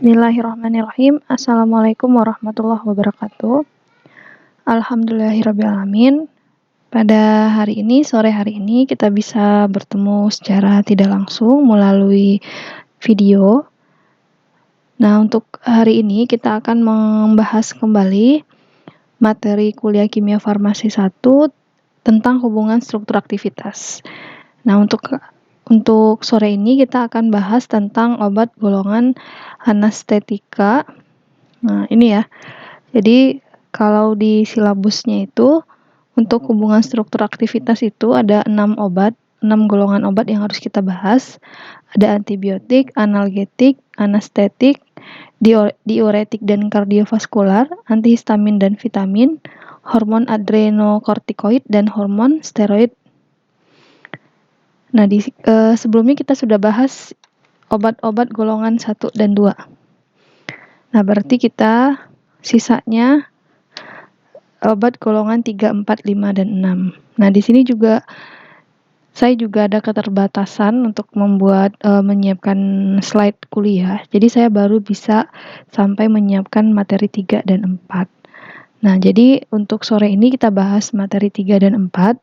Bismillahirrahmanirrahim. Assalamualaikum warahmatullahi wabarakatuh. Alhamdulillahirrabbilalamin. Pada sore hari ini kita bisa bertemu secara tidak langsung melalui video. Nah, untuk hari ini kita akan membahas kembali materi kuliah Kimia Farmasi 1 tentang hubungan struktur aktivitas. Nah, untuk sore ini kita akan bahas tentang obat golongan anestetika. Nah, ini ya. Jadi, kalau di silabusnya itu untuk hubungan struktur aktivitas itu ada 6 golongan obat yang harus kita bahas. Ada antibiotik, analgetik, anestetik, diuretik dan kardiovaskular, antihistamin dan vitamin, hormon adrenokortikoid dan hormon steroid. Nah, sebelumnya kita sudah bahas obat-obat golongan 1 dan 2. Nah, berarti kita sisanya obat golongan 3, 4, 5, dan 6. Nah, di sini saya juga ada keterbatasan untuk menyiapkan slide kuliah. Jadi saya baru bisa sampai menyiapkan materi 3 dan 4. Nah, jadi untuk sore ini kita bahas materi 3 dan 4.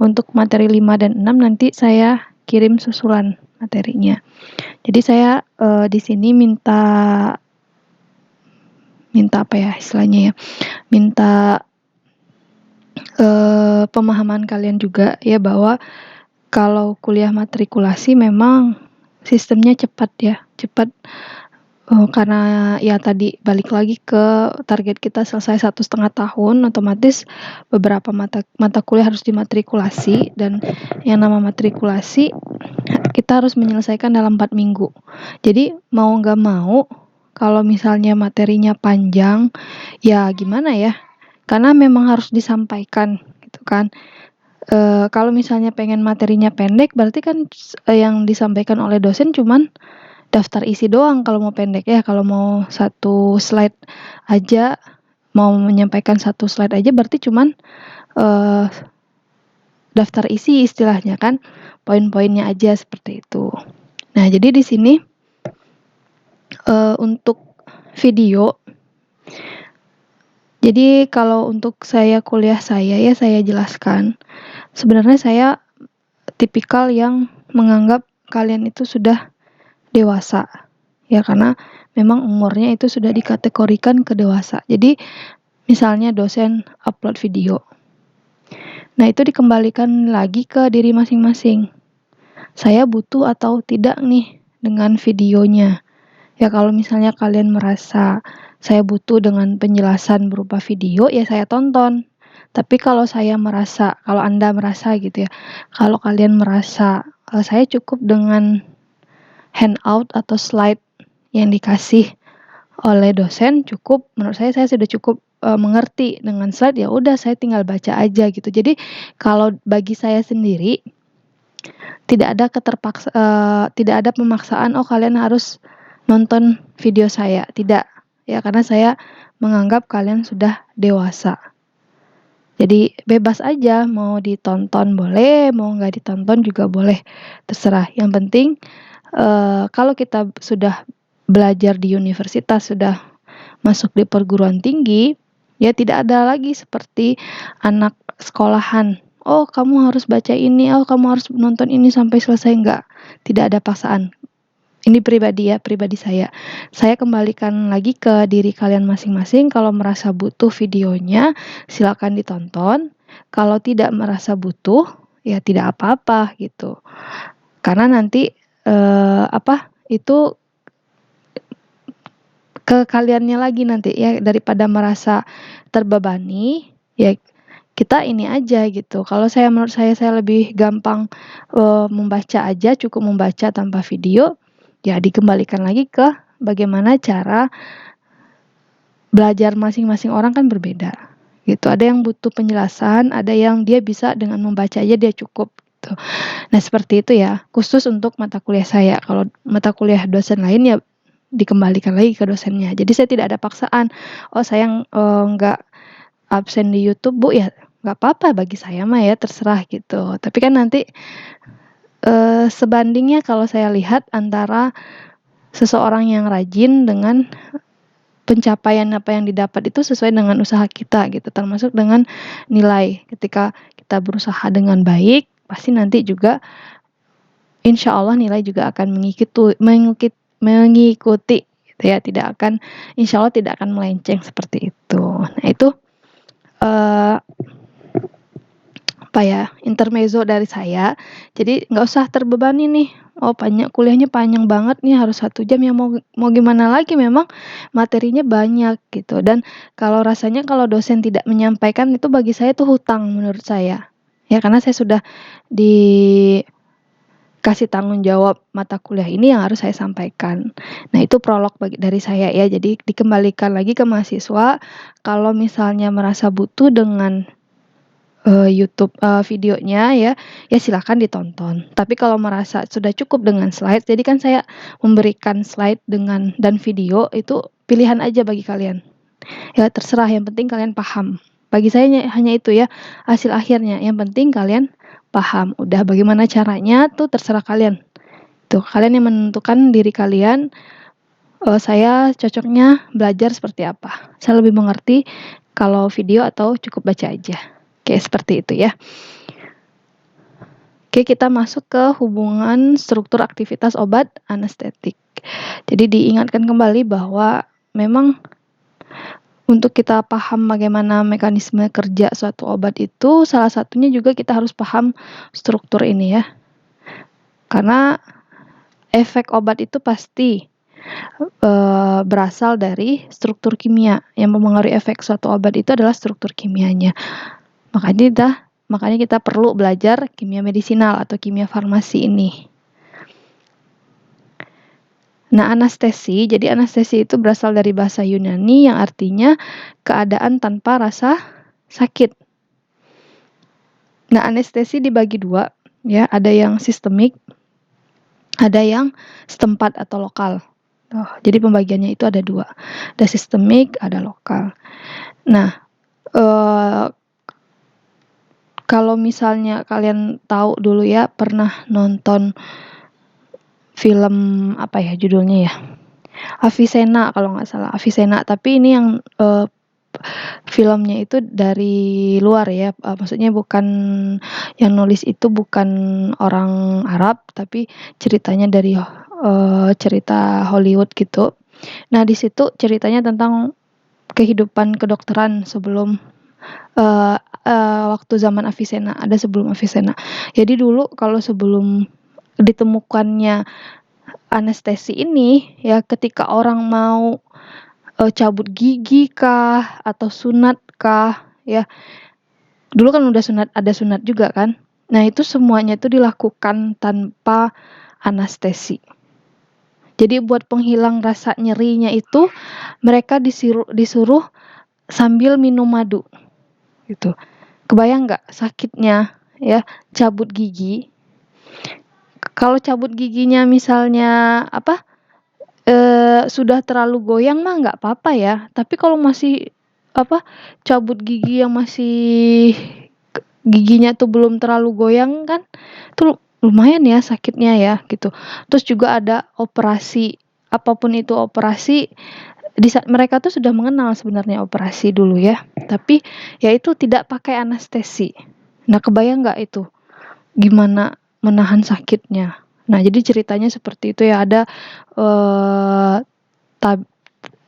Untuk materi 5 dan 6 nanti saya kirim susulan materinya. Jadi saya di sini minta apa ya istilahnya ya, minta pemahaman kalian juga ya, bahwa kalau kuliah matrikulasi memang sistemnya cepat karena ya tadi balik lagi ke target kita selesai 1,5 tahun, otomatis beberapa mata kuliah harus dimatrikulasi, dan yang nama matrikulasi kita harus menyelesaikan dalam 4 minggu. Jadi mau nggak mau kalau misalnya materinya panjang, ya gimana ya, karena memang harus disampaikan gitu kan. Kalau misalnya pengen materinya pendek, berarti kan yang disampaikan oleh dosen cuman daftar isi doang kalau mau pendek ya. Kalau mau satu slide aja, mau menyampaikan satu slide aja, berarti cuman daftar isi istilahnya kan, poin-poinnya aja seperti itu. Nah, jadi di sini untuk video, jadi kalau untuk kuliah saya jelaskan. Sebenarnya saya tipikal yang menganggap kalian itu sudah dewasa. Ya, karena memang umurnya itu sudah dikategorikan ke dewasa. Jadi misalnya dosen upload video. Nah, itu dikembalikan lagi ke diri masing-masing. Saya butuh atau tidak nih dengan videonya. Ya, kalau misalnya kalian merasa saya butuh dengan penjelasan berupa video, ya saya tonton. Tapi kalau Anda merasa gitu ya, kalau kalian merasa saya cukup dengan handout atau slide yang dikasih oleh dosen, cukup, menurut saya sudah cukup mengerti dengan slide, ya udah saya tinggal baca aja gitu. Jadi kalau bagi saya sendiri tidak ada pemaksaan kalian harus nonton video saya, tidak ya, karena saya menganggap kalian sudah dewasa. Jadi bebas aja, mau ditonton boleh, mau nggak ditonton juga boleh, terserah. Yang penting kalau kita sudah belajar di universitas, sudah masuk di perguruan tinggi, ya tidak ada lagi seperti anak sekolahan. Oh, kamu harus baca ini, oh kamu harus nonton ini sampai selesai. Enggak, tidak ada paksaan. Ini pribadi saya. Saya kembalikan lagi ke diri kalian masing-masing. Kalau merasa butuh videonya, silakan ditonton. Kalau tidak merasa butuh, ya tidak apa-apa gitu. Karena nanti itu ke kaliannya lagi nanti ya, daripada merasa terbebani, ya kita ini aja gitu. Kalau menurut saya lebih gampang membaca aja, cukup membaca tanpa video. Ya dikembalikan lagi ke bagaimana cara belajar masing-masing orang kan berbeda gitu. Ada yang butuh penjelasan, ada yang dia bisa dengan membaca aja dia cukup gitu. Nah, seperti itu ya, khusus untuk mata kuliah saya. Kalau mata kuliah dosen lain ya dikembalikan lagi ke dosennya. Jadi saya tidak ada paksaan. Oh, saya nggak absen di YouTube, Bu, ya nggak apa-apa, bagi saya mah ya terserah gitu. Tapi kan nanti sebandingnya kalau saya lihat antara seseorang yang rajin dengan pencapaian apa yang didapat itu sesuai dengan usaha kita gitu, termasuk dengan nilai. Ketika kita berusaha dengan baik, pasti nanti juga insya Allah nilai juga akan mengikuti gitu ya, insya Allah tidak akan melenceng seperti itu. Nah itu apa ya, intermezzo dari saya. Jadi nggak usah terbebani nih. Oh kuliahnya panjang banget nih, harus 1 jam, ya mau gimana lagi, memang materinya banyak gitu. Dan kalau rasanya kalau dosen tidak menyampaikan itu bagi saya itu hutang menurut saya. Ya karena saya sudah dikasih tanggung jawab mata kuliah ini yang harus saya sampaikan. Nah itu prolog dari saya ya. Jadi dikembalikan lagi ke mahasiswa, kalau misalnya merasa butuh dengan YouTube videonya ya silakan ditonton. Tapi kalau merasa sudah cukup dengan slide, jadi kan saya memberikan slide dan video itu pilihan aja bagi kalian. Ya terserah, yang penting kalian paham. Bagi saya hanya itu ya hasil akhirnya. Yang penting kalian paham. Udah bagaimana caranya tuh terserah kalian. Tuh kalian yang menentukan diri kalian. Saya cocoknya belajar seperti apa. Saya lebih mengerti kalau video atau cukup baca aja. Oke, seperti itu ya. Oke, kita masuk ke hubungan struktur aktivitas obat anestetik. Jadi diingatkan kembali bahwa memang untuk kita paham bagaimana mekanisme kerja suatu obat itu, salah satunya juga kita harus paham struktur ini ya. Karena efek obat itu pasti berasal dari struktur kimia. Yang mempengaruhi efek suatu obat itu adalah struktur kimianya. Makanya kita perlu belajar kimia medisinal atau kimia farmasi ini. Nah, anestesi. Jadi anestesi itu berasal dari bahasa Yunani yang artinya keadaan tanpa rasa sakit. Nah, anestesi dibagi 2, ya. Ada yang sistemik, ada yang setempat atau lokal. Jadi pembagiannya itu ada 2. Ada sistemik, ada lokal. Nah, kalau misalnya kalian tahu dulu ya, pernah nonton film apa ya judulnya ya, Avicenna kalau nggak salah, Avicenna. Tapi ini yang filmnya itu dari luar ya, maksudnya bukan yang nulis itu bukan orang Arab, tapi ceritanya dari cerita Hollywood gitu. Nah di situ ceritanya tentang kehidupan kedokteran sebelum waktu zaman Avicenna, ada sebelum Avicenna. Jadi dulu kalau sebelum ditemukannya anestesi ini ya, ketika orang mau cabut gigi kah atau sunat kah ya, dulu kan udah ada sunat juga kan. Nah itu semuanya itu dilakukan tanpa anestesi. Jadi buat penghilang rasa nyerinya itu mereka disuruh sambil minum madu gitu. Kebayang nggak sakitnya ya cabut gigi? Kalau cabut giginya misalnya sudah terlalu goyang mah nggak apa-apa ya. Tapi kalau masih cabut gigi yang masih giginya tuh belum terlalu goyang kan, tuh lumayan ya sakitnya ya gitu. Terus juga ada operasi, apapun itu operasi, mereka tuh sudah mengenal sebenarnya operasi dulu ya. Tapi ya itu tidak pakai anestesi. Nah kebayang nggak itu gimana menahan sakitnya? Nah jadi ceritanya seperti itu ya, ada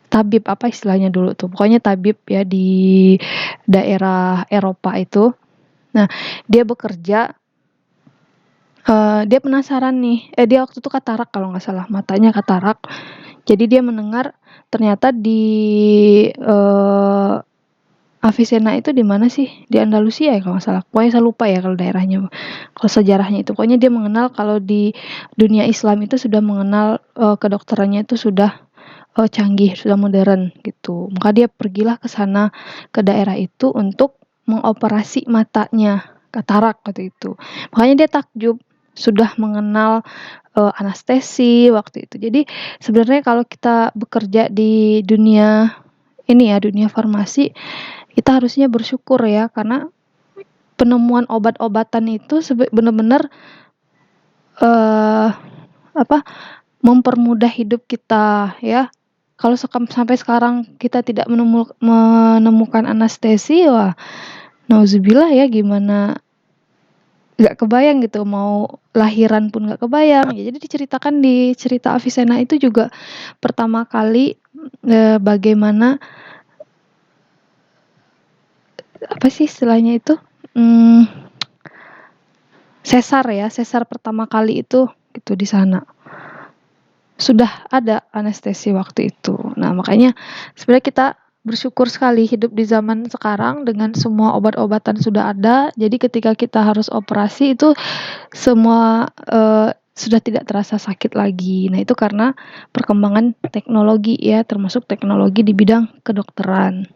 tabib apa istilahnya dulu tuh, pokoknya tabib ya di daerah Eropa itu. Nah dia bekerja, dia penasaran nih, dia waktu itu katarak kalau nggak salah, matanya katarak. Jadi dia mendengar ternyata di Avicenna itu di mana sih? Di Andalusia ya kalau nggak salah. Pokoknya saya lupa ya kalau daerahnya, kalau sejarahnya itu. Pokoknya dia mengenal kalau di dunia Islam itu sudah mengenal kedokterannya itu sudah canggih, sudah modern gitu. Maka dia pergilah ke sana, ke daerah itu untuk mengoperasi matanya, katarak waktu itu. Makanya dia takjub sudah mengenal anestesi waktu itu. Jadi sebenarnya kalau kita bekerja di dunia ini ya, dunia farmasi, kita harusnya bersyukur ya, karena penemuan obat-obatan itu benar-benar mempermudah hidup kita ya. Kalau sampai sekarang kita tidak menemukan anestesi, wah nauzubillah ya, gimana nggak kebayang gitu, mau lahiran pun nggak kebayang. Ya, jadi diceritakan di cerita Avicenna itu juga pertama kali bagaimana apa sih istilahnya itu, sesar pertama kali itu gitu di sana. Sudah ada anestesi waktu itu. Nah, makanya sebenarnya kita bersyukur sekali hidup di zaman sekarang dengan semua obat-obatan sudah ada. Jadi ketika kita harus operasi itu semua sudah tidak terasa sakit lagi. Nah, itu karena perkembangan teknologi ya, termasuk teknologi di bidang kedokteran.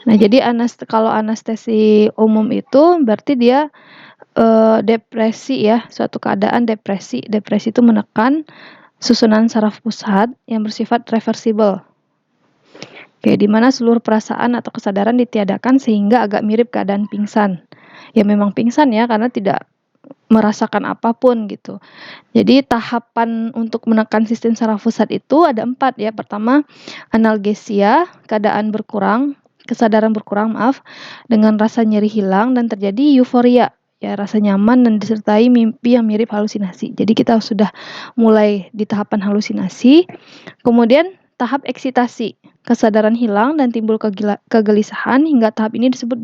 Nah, jadi kalau anestesi umum itu berarti dia depresi ya, suatu keadaan depresi. Depresi itu menekan susunan saraf pusat yang bersifat reversibel. Oke, di mana seluruh perasaan atau kesadaran ditiadakan sehingga agak mirip keadaan pingsan. Ya memang pingsan ya, karena tidak merasakan apapun gitu. Jadi tahapan untuk menekan sistem saraf pusat itu ada 4 ya. Pertama, analgesia, kesadaran berkurang dengan rasa nyeri hilang dan terjadi euforia. Ya, rasa nyaman dan disertai mimpi yang mirip halusinasi. Jadi kita sudah mulai di tahapan halusinasi. Kemudian tahap eksitasi, kesadaran hilang dan timbul kegelisahan, hingga tahap ini disebut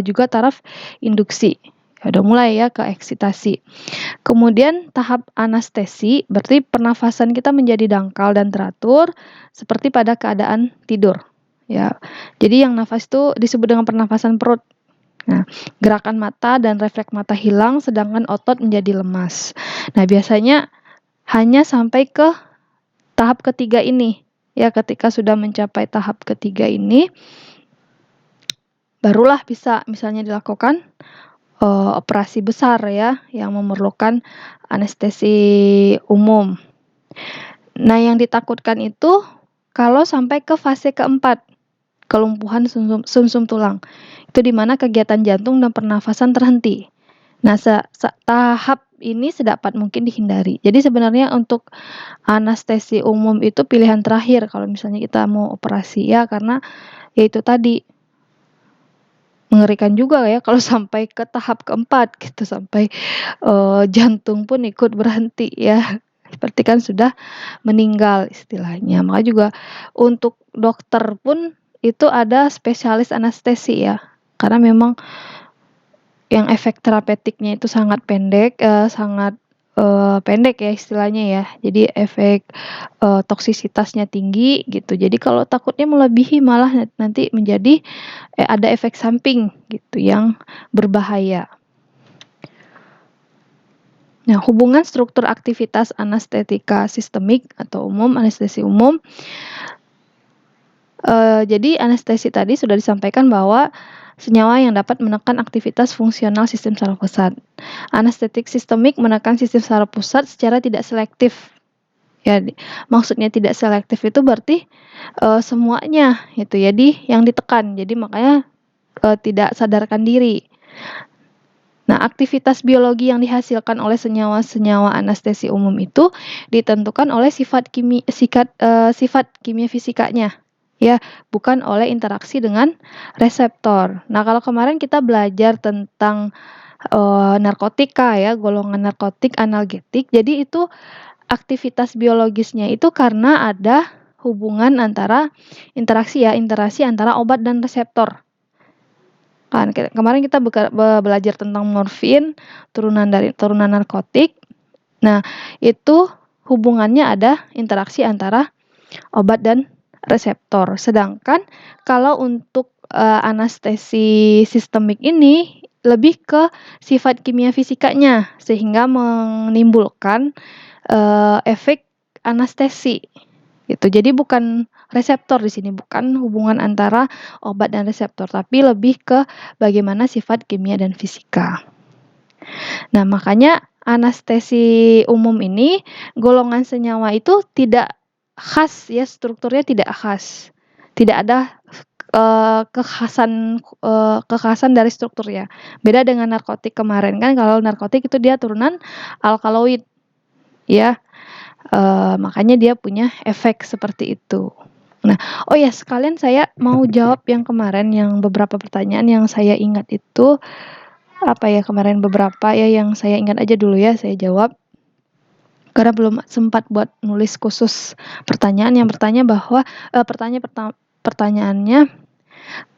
juga taraf induksi. Ya, udah mulai ya ke eksitasi. Kemudian tahap anestesi, berarti pernafasan kita menjadi dangkal dan teratur seperti pada keadaan tidur. Ya, jadi yang nafas itu disebut dengan pernafasan perut. Nah, gerakan mata dan refleks mata hilang, sedangkan otot menjadi lemas. Nah, biasanya hanya sampai ke tahap ketiga ini. Ya, ketika sudah mencapai tahap ketiga ini, barulah bisa misalnya dilakukan operasi besar ya, yang memerlukan anestesi umum. Nah, yang ditakutkan itu kalau sampai ke fase keempat, kelumpuhan sumsum tulang. Itu di mana kegiatan jantung dan pernafasan terhenti. Nah, tahap ini sedapat mungkin dihindari. Jadi sebenarnya untuk anestesi umum itu pilihan terakhir kalau misalnya kita mau operasi ya, karena yaitu tadi mengerikan juga ya kalau sampai ke tahap keempat gitu, sampai jantung pun ikut berhenti ya. Seperti kan sudah meninggal istilahnya. Maka juga untuk dokter pun itu ada spesialis anestesi ya. Karena memang yang efek terapeutiknya itu sangat pendek ya istilahnya ya. Jadi efek toksisitasnya tinggi gitu. Jadi kalau takutnya melebihi malah nanti menjadi ada efek samping gitu yang berbahaya. Nah, hubungan struktur aktivitas anestetika sistemik atau umum, anestesi umum. Jadi anestesi tadi sudah disampaikan bahwa senyawa yang dapat menekan aktivitas fungsional sistem saraf pusat. Anestetik sistemik menekan sistem saraf pusat secara tidak selektif. Ya, maksudnya tidak selektif itu berarti semuanya gitu ya, yang ditekan. Jadi makanya tidak sadarkan diri. Nah, aktivitas biologi yang dihasilkan oleh senyawa-senyawa anestesi umum itu ditentukan oleh sifat kimia fisikanya, ya, bukan oleh interaksi dengan reseptor. Nah, kalau kemarin kita belajar tentang narkotika ya, golongan narkotik analgetik. Jadi itu aktivitas biologisnya itu karena ada hubungan antara interaksi antara obat dan reseptor. Kan kemarin kita belajar tentang morfin, turunan narkotik. Nah, itu hubungannya ada interaksi antara obat dan reseptor. Sedangkan kalau untuk anestesi sistemik ini lebih ke sifat kimia fisikanya sehingga menimbulkan efek anestesi. Gitu. Jadi bukan reseptor di sini, bukan hubungan antara obat dan reseptor, tapi lebih ke bagaimana sifat kimia dan fisika. Nah, makanya anestesi umum ini golongan senyawa itu tidak khas ya, strukturnya tidak khas. Tidak ada kekhasan dari strukturnya. Beda dengan narkotik kemarin kan, kalau narkotik itu dia turunan alkaloid. ya. Makanya dia punya efek seperti itu. Nah, oh ya sekalian saya mau jawab yang kemarin yang beberapa pertanyaan yang saya ingat itu, apa ya kemarin beberapa ya yang saya ingat aja dulu ya saya jawab. Karena belum sempat buat nulis khusus pertanyaan yang bertanya bahwa pertanyaannya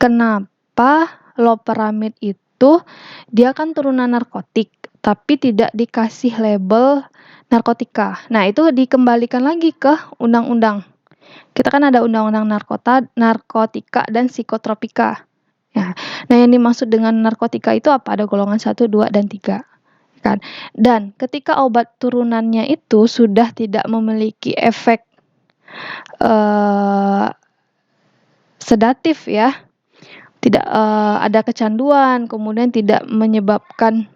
kenapa loperamid itu dia kan turunan narkotik tapi tidak dikasih label narkotika. Nah, itu dikembalikan lagi ke undang-undang. Kita kan ada undang-undang narkotika dan psikotropika. Ya. Nah, yang dimaksud dengan narkotika itu apa? Ada golongan 1, 2, dan 3. Kan? Dan ketika obat turunannya itu sudah tidak memiliki efek sedatif ya, tidak ada kecanduan, kemudian tidak menyebabkan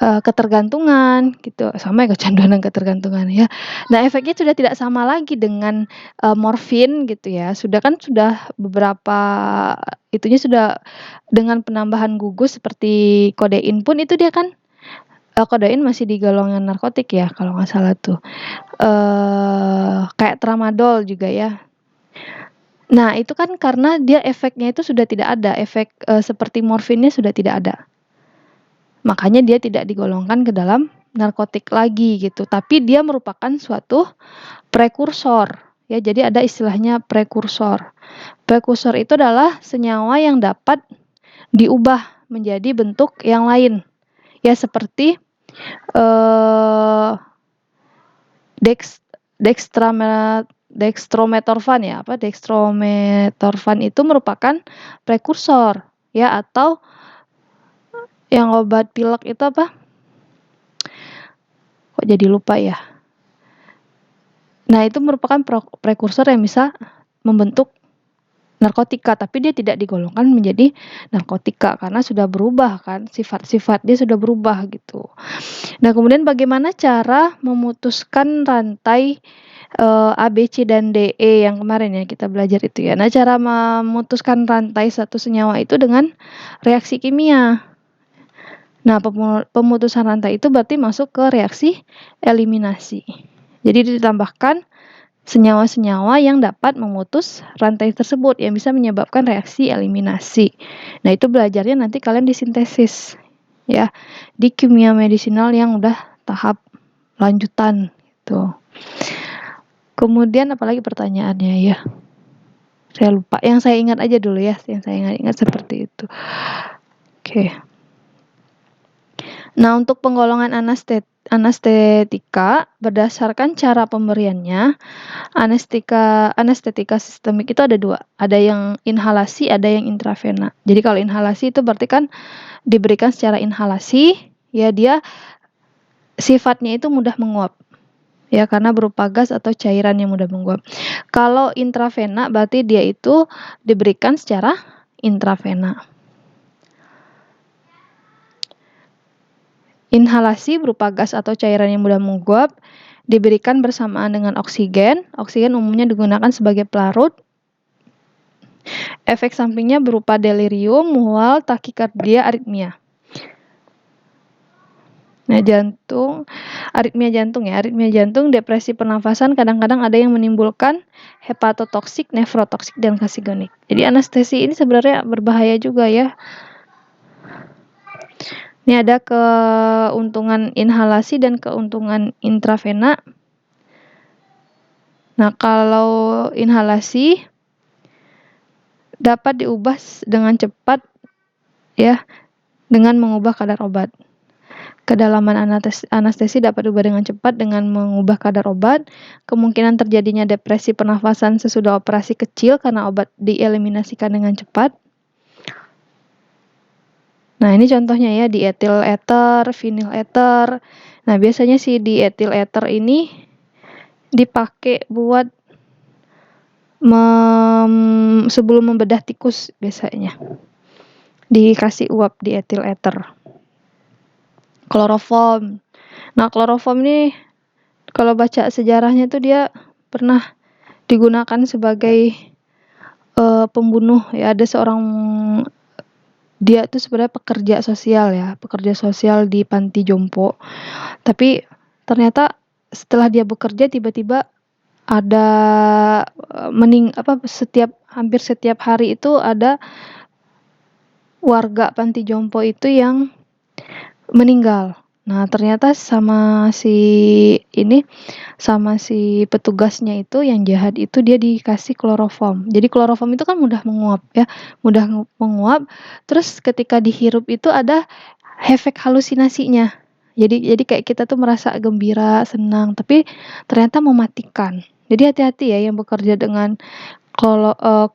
ketergantungan gitu, sama ya kecanduan dan ketergantungan ya. Nah, efeknya sudah tidak sama lagi dengan morfin gitu ya. Sudah beberapa itunya sudah dengan penambahan gugus seperti kodein pun itu dia kan kodein masih di golongan narkotik ya kalau nggak salah tuh. Kayak tramadol juga ya. Nah, itu kan karena dia efeknya itu sudah tidak ada, efek seperti morfinnya sudah tidak ada. Makanya dia tidak digolongkan ke dalam narkotik lagi gitu. Tapi dia merupakan suatu prekursor. Ya, jadi ada istilahnya prekursor. Prekursor itu adalah senyawa yang dapat diubah menjadi bentuk yang lain. Ya, seperti dextrometorphan ya, dextrometorphan itu merupakan prekursor ya, atau yang obat pilek itu apa? Kok jadi lupa ya? Nah, itu merupakan prekursor yang bisa membentuk narkotika, tapi dia tidak digolongkan menjadi narkotika karena sudah berubah kan, sifat-sifat dia sudah berubah gitu. Nah, kemudian bagaimana cara memutuskan rantai A, B, C, dan D, E yang kemarin ya kita belajar itu ya. Nah, cara memutuskan rantai satu senyawa itu dengan reaksi kimia. Nah, pemutusan rantai itu berarti masuk ke reaksi eliminasi. Jadi ditambahkan senyawa-senyawa yang dapat memutus rantai tersebut yang bisa menyebabkan reaksi eliminasi. Nah, itu belajarnya nanti kalian di sintesis ya, di kimia medisinal yang udah tahap lanjutan gitu. Kemudian apalagi pertanyaannya ya? Saya lupa. Yang saya ingat aja dulu ya, yang saya ingat seperti itu. Oke. Nah, untuk penggolongan anestetika berdasarkan cara pemberiannya, anestetika sistemik itu ada 2. Ada yang inhalasi, ada yang intravena. Jadi kalau inhalasi itu berarti kan diberikan secara inhalasi, ya dia sifatnya itu mudah menguap. Ya, karena berupa gas atau cairan yang mudah menguap. Kalau intravena berarti dia itu diberikan secara intravena. Inhalasi berupa gas atau cairan yang mudah menguap diberikan bersamaan dengan oksigen. Oksigen umumnya digunakan sebagai pelarut. Efek sampingnya berupa delirium, mual, takikardia, aritmia. Nah, aritmia jantung, depresi pernafasan, kadang-kadang ada yang menimbulkan hepatotoksik, nefrotoksik, dan kasigonik. Jadi anestesi ini sebenarnya berbahaya juga ya. Ini ada keuntungan inhalasi dan keuntungan intravena. Nah, kalau inhalasi dapat diubah dengan cepat ya, dengan mengubah kadar obat. Kedalaman anestesi dapat diubah dengan cepat dengan mengubah kadar obat. Kemungkinan terjadinya depresi pernafasan sesudah operasi kecil karena obat dieliminasikan dengan cepat. Nah, ini contohnya ya, diethyl ether, vinyl ether. Nah, biasanya si diethyl ether ini dipakai buat sebelum membedah tikus biasanya. Dikasih uap diethyl ether. Kloroform. Nah, kloroform ini kalau baca sejarahnya tuh dia pernah digunakan sebagai pembunuh ya. Ada seorang, dia tuh sebenarnya pekerja sosial di panti jompo. Tapi ternyata setelah dia bekerja tiba-tiba ada hampir setiap hari itu ada warga panti jompo itu yang meninggal. Nah, ternyata sama si petugasnya itu yang jahat itu dia dikasih kloroform. Jadi kloroform itu kan mudah menguap ya, menguap. Terus ketika dihirup itu ada efek halusinasinya. Jadi kayak kita tuh merasa gembira, senang, tapi ternyata mematikan. Jadi hati-hati ya yang bekerja dengan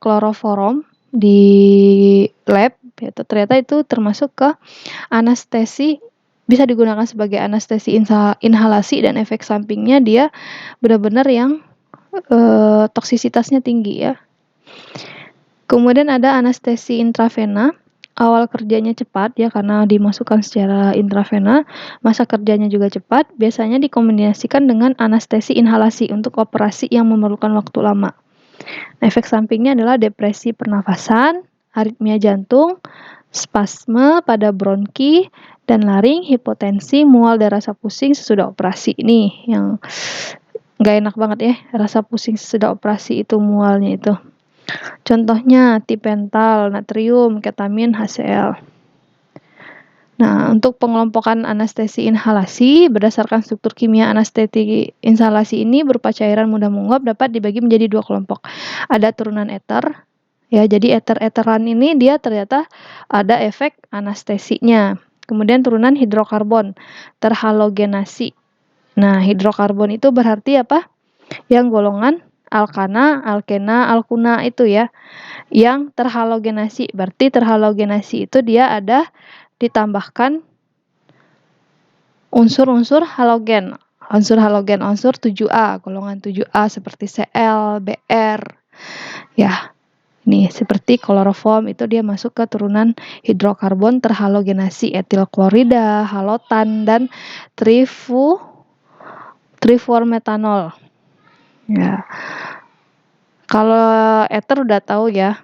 kloroform di lab, gitu. Ternyata itu termasuk ke anestesi, bisa digunakan sebagai anestesi inhalasi, dan efek sampingnya dia benar-benar yang toksisitasnya tinggi ya. Kemudian ada anestesi intravena. Awal kerjanya cepat ya karena dimasukkan secara intravena, masa kerjanya juga cepat, biasanya dikombinasikan dengan anestesi inhalasi untuk operasi yang memerlukan waktu lama. Efek sampingnya adalah depresi pernafasan, aritmia jantung, spasme pada bronki dan laring, hipotensi, mual dan rasa pusing sesudah operasi. Ini yang nggak enak banget ya, rasa pusing sesudah operasi itu, mualnya itu. Contohnya tipental, natrium, ketamin, HCl. Nah, untuk pengelompokan anestesi inhalasi, berdasarkan struktur kimia anestesi inhalasi ini berupa cairan mudah menguap, dapat dibagi menjadi 2 kelompok. Ada turunan eter, ya, jadi eter-eteran ini dia ternyata ada efek anestesinya. Kemudian turunan hidrokarbon, terhalogenasi. Nah, hidrokarbon itu berarti apa? Yang golongan alkana, alkena, alkuna itu ya. Yang terhalogenasi, berarti terhalogenasi itu dia ada ditambahkan unsur-unsur halogen. Unsur 7A, golongan 7A seperti Cl, Br. Ya, ini seperti kloroform itu dia masuk ke turunan hidrokarbon terhalogenasi, etil klorida, halotan, dan trifuormetanol. Ya. Kalau eter udah tahu ya.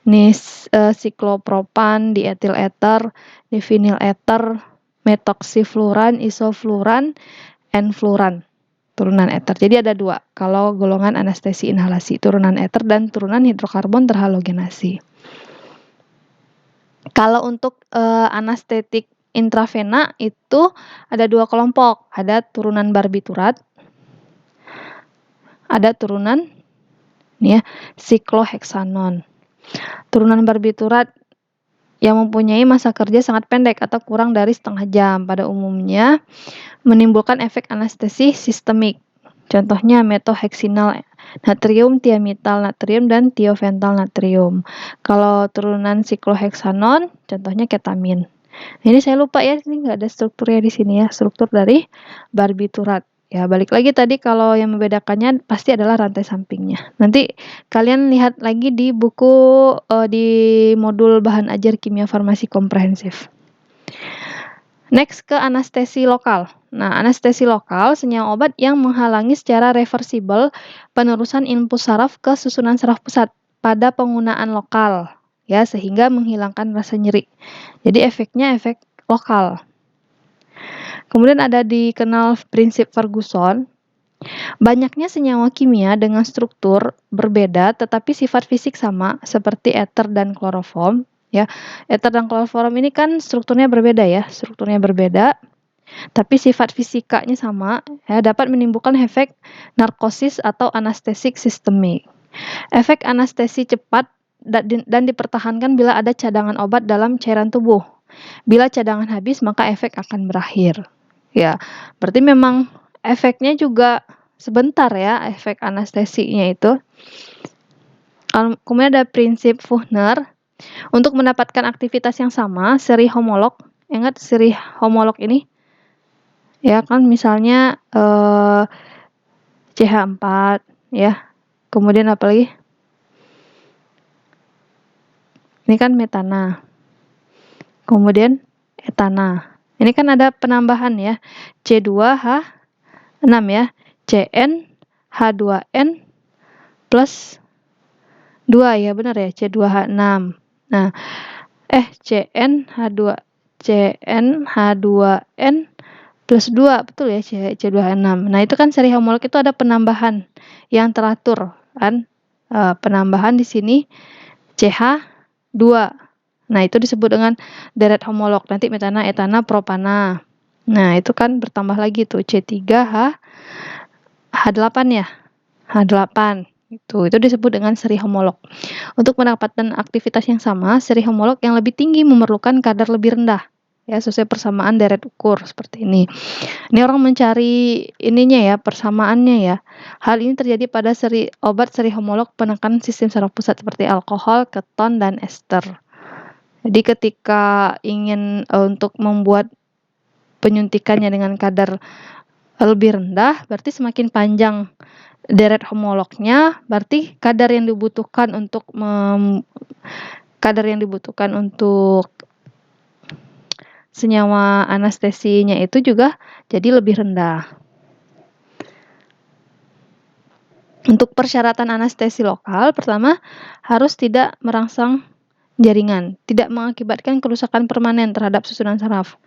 Ini siklopropan, dietil eter, divinyl eter, metoksifluoran, isofluoran, enfluoran. Turunan eter. Jadi ada 2. Kalau golongan anestesi inhalasi, turunan eter dan turunan hidrokarbon terhalogenasi. Kalau untuk anestetik intravena itu ada 2 kelompok. Ada turunan barbiturat, ada turunan sikloheksanon. Turunan barbiturat yang mempunyai masa kerja sangat pendek atau kurang dari setengah jam, pada umumnya menimbulkan efek anestesi sistemik. Contohnya metoheksinal natrium, tiamital natrium, dan tiofental natrium. Kalau turunan sikloheksanon, contohnya ketamin. Ini saya lupa ya, ini nggak ada strukturnya di sini ya, struktur dari barbiturat. Ya, balik lagi tadi kalau yang membedakannya pasti adalah rantai sampingnya. Nanti kalian lihat lagi di buku di modul bahan ajar kimia farmasi komprehensif. Next ke anestesi lokal. Nah, anestesi lokal senyawa obat yang menghalangi secara reversibel penerusan input saraf ke susunan saraf pusat pada penggunaan lokal, ya, sehingga menghilangkan rasa nyeri. Jadi efeknya efek lokal. Kemudian ada dikenal prinsip Ferguson. Banyaknya senyawa kimia dengan struktur berbeda tetapi sifat fisik sama seperti eter dan kloroform, ya. Eter dan kloroform ini kan strukturnya berbeda ya, tapi sifat fisikanya sama, ya, dapat menimbulkan efek narkosis atau anestesik sistemik. Efek anestesi cepat dan dipertahankan bila ada cadangan obat dalam cairan tubuh. Bila cadangan habis, maka efek akan berakhir. Ya, berarti memang efeknya juga sebentar ya, efek anestesinya itu. Kemudian ada prinsip Fuchner. Untuk mendapatkan aktivitas yang sama, seri homolog. Ingat seri homolog ini? Ya kan, misalnya CH4 ya. Kemudian apa lagi? Ini kan metana. Kemudian etana. Ini kan ada penambahan ya. C2H6 ya. CN H2N plus 2 ya, benar ya, C2H6. Nah, CN H2N plus 2, betul ya, C2H6. Nah, itu kan seri homolog itu ada penambahan yang teratur kan. Penambahan di sini CH2. Nah, itu disebut dengan deret homolog. Nanti metana, etana, propana. Nah, itu kan bertambah lagi tuh C3H8 ya. H8. Itu disebut dengan seri homolog. Untuk mendapatkan aktivitas yang sama, seri homolog yang lebih tinggi memerlukan kadar lebih rendah. Ya, sesuai persamaan deret ukur seperti ini. Ini orang mencari ininya ya, persamaannya ya. Hal ini terjadi pada obat seri homolog penekanan sistem saraf pusat seperti alkohol, keton, dan ester. Jadi ketika ingin untuk membuat penyuntikannya dengan kadar lebih rendah, berarti semakin panjang deret homolognya, berarti kadar yang dibutuhkan untuk senyawa anestesinya itu juga jadi lebih rendah. Untuk persyaratan anestesi lokal, pertama harus tidak merangsang jaringan, tidak mengakibatkan kerusakan permanen terhadap susunan saraf.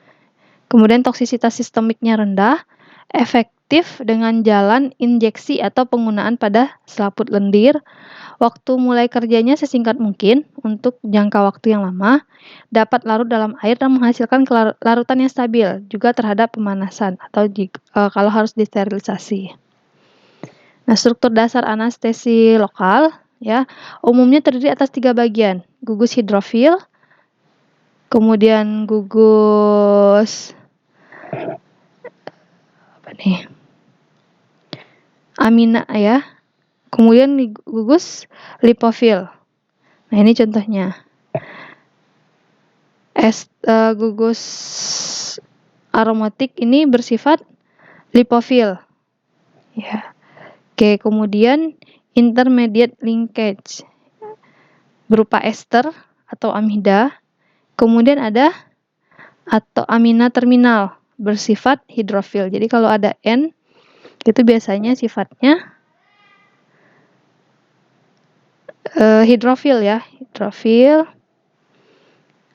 Kemudian toksisitas sistemiknya rendah, efektif dengan jalan injeksi atau penggunaan pada selaput lendir. Waktu mulai kerjanya sesingkat mungkin untuk jangka waktu yang lama, dapat larut dalam air dan menghasilkan larutan yang stabil, juga terhadap pemanasan atau kalau harus disterilisasi. Nah, struktur dasar anestesi lokal ya, umumnya terdiri atas 3 bagian. Gugus hidrofil, kemudian gugus amina ya. Kemudian gugus lipofil. Nah, ini contohnya. Gugus aromatik ini bersifat lipofil. Ya. Oke, kemudian intermediate linkage berupa ester atau amida. Kemudian ada atau amina terminal bersifat hidrofil. Jadi kalau ada N itu biasanya sifatnya hidrofil ya, hidrofil.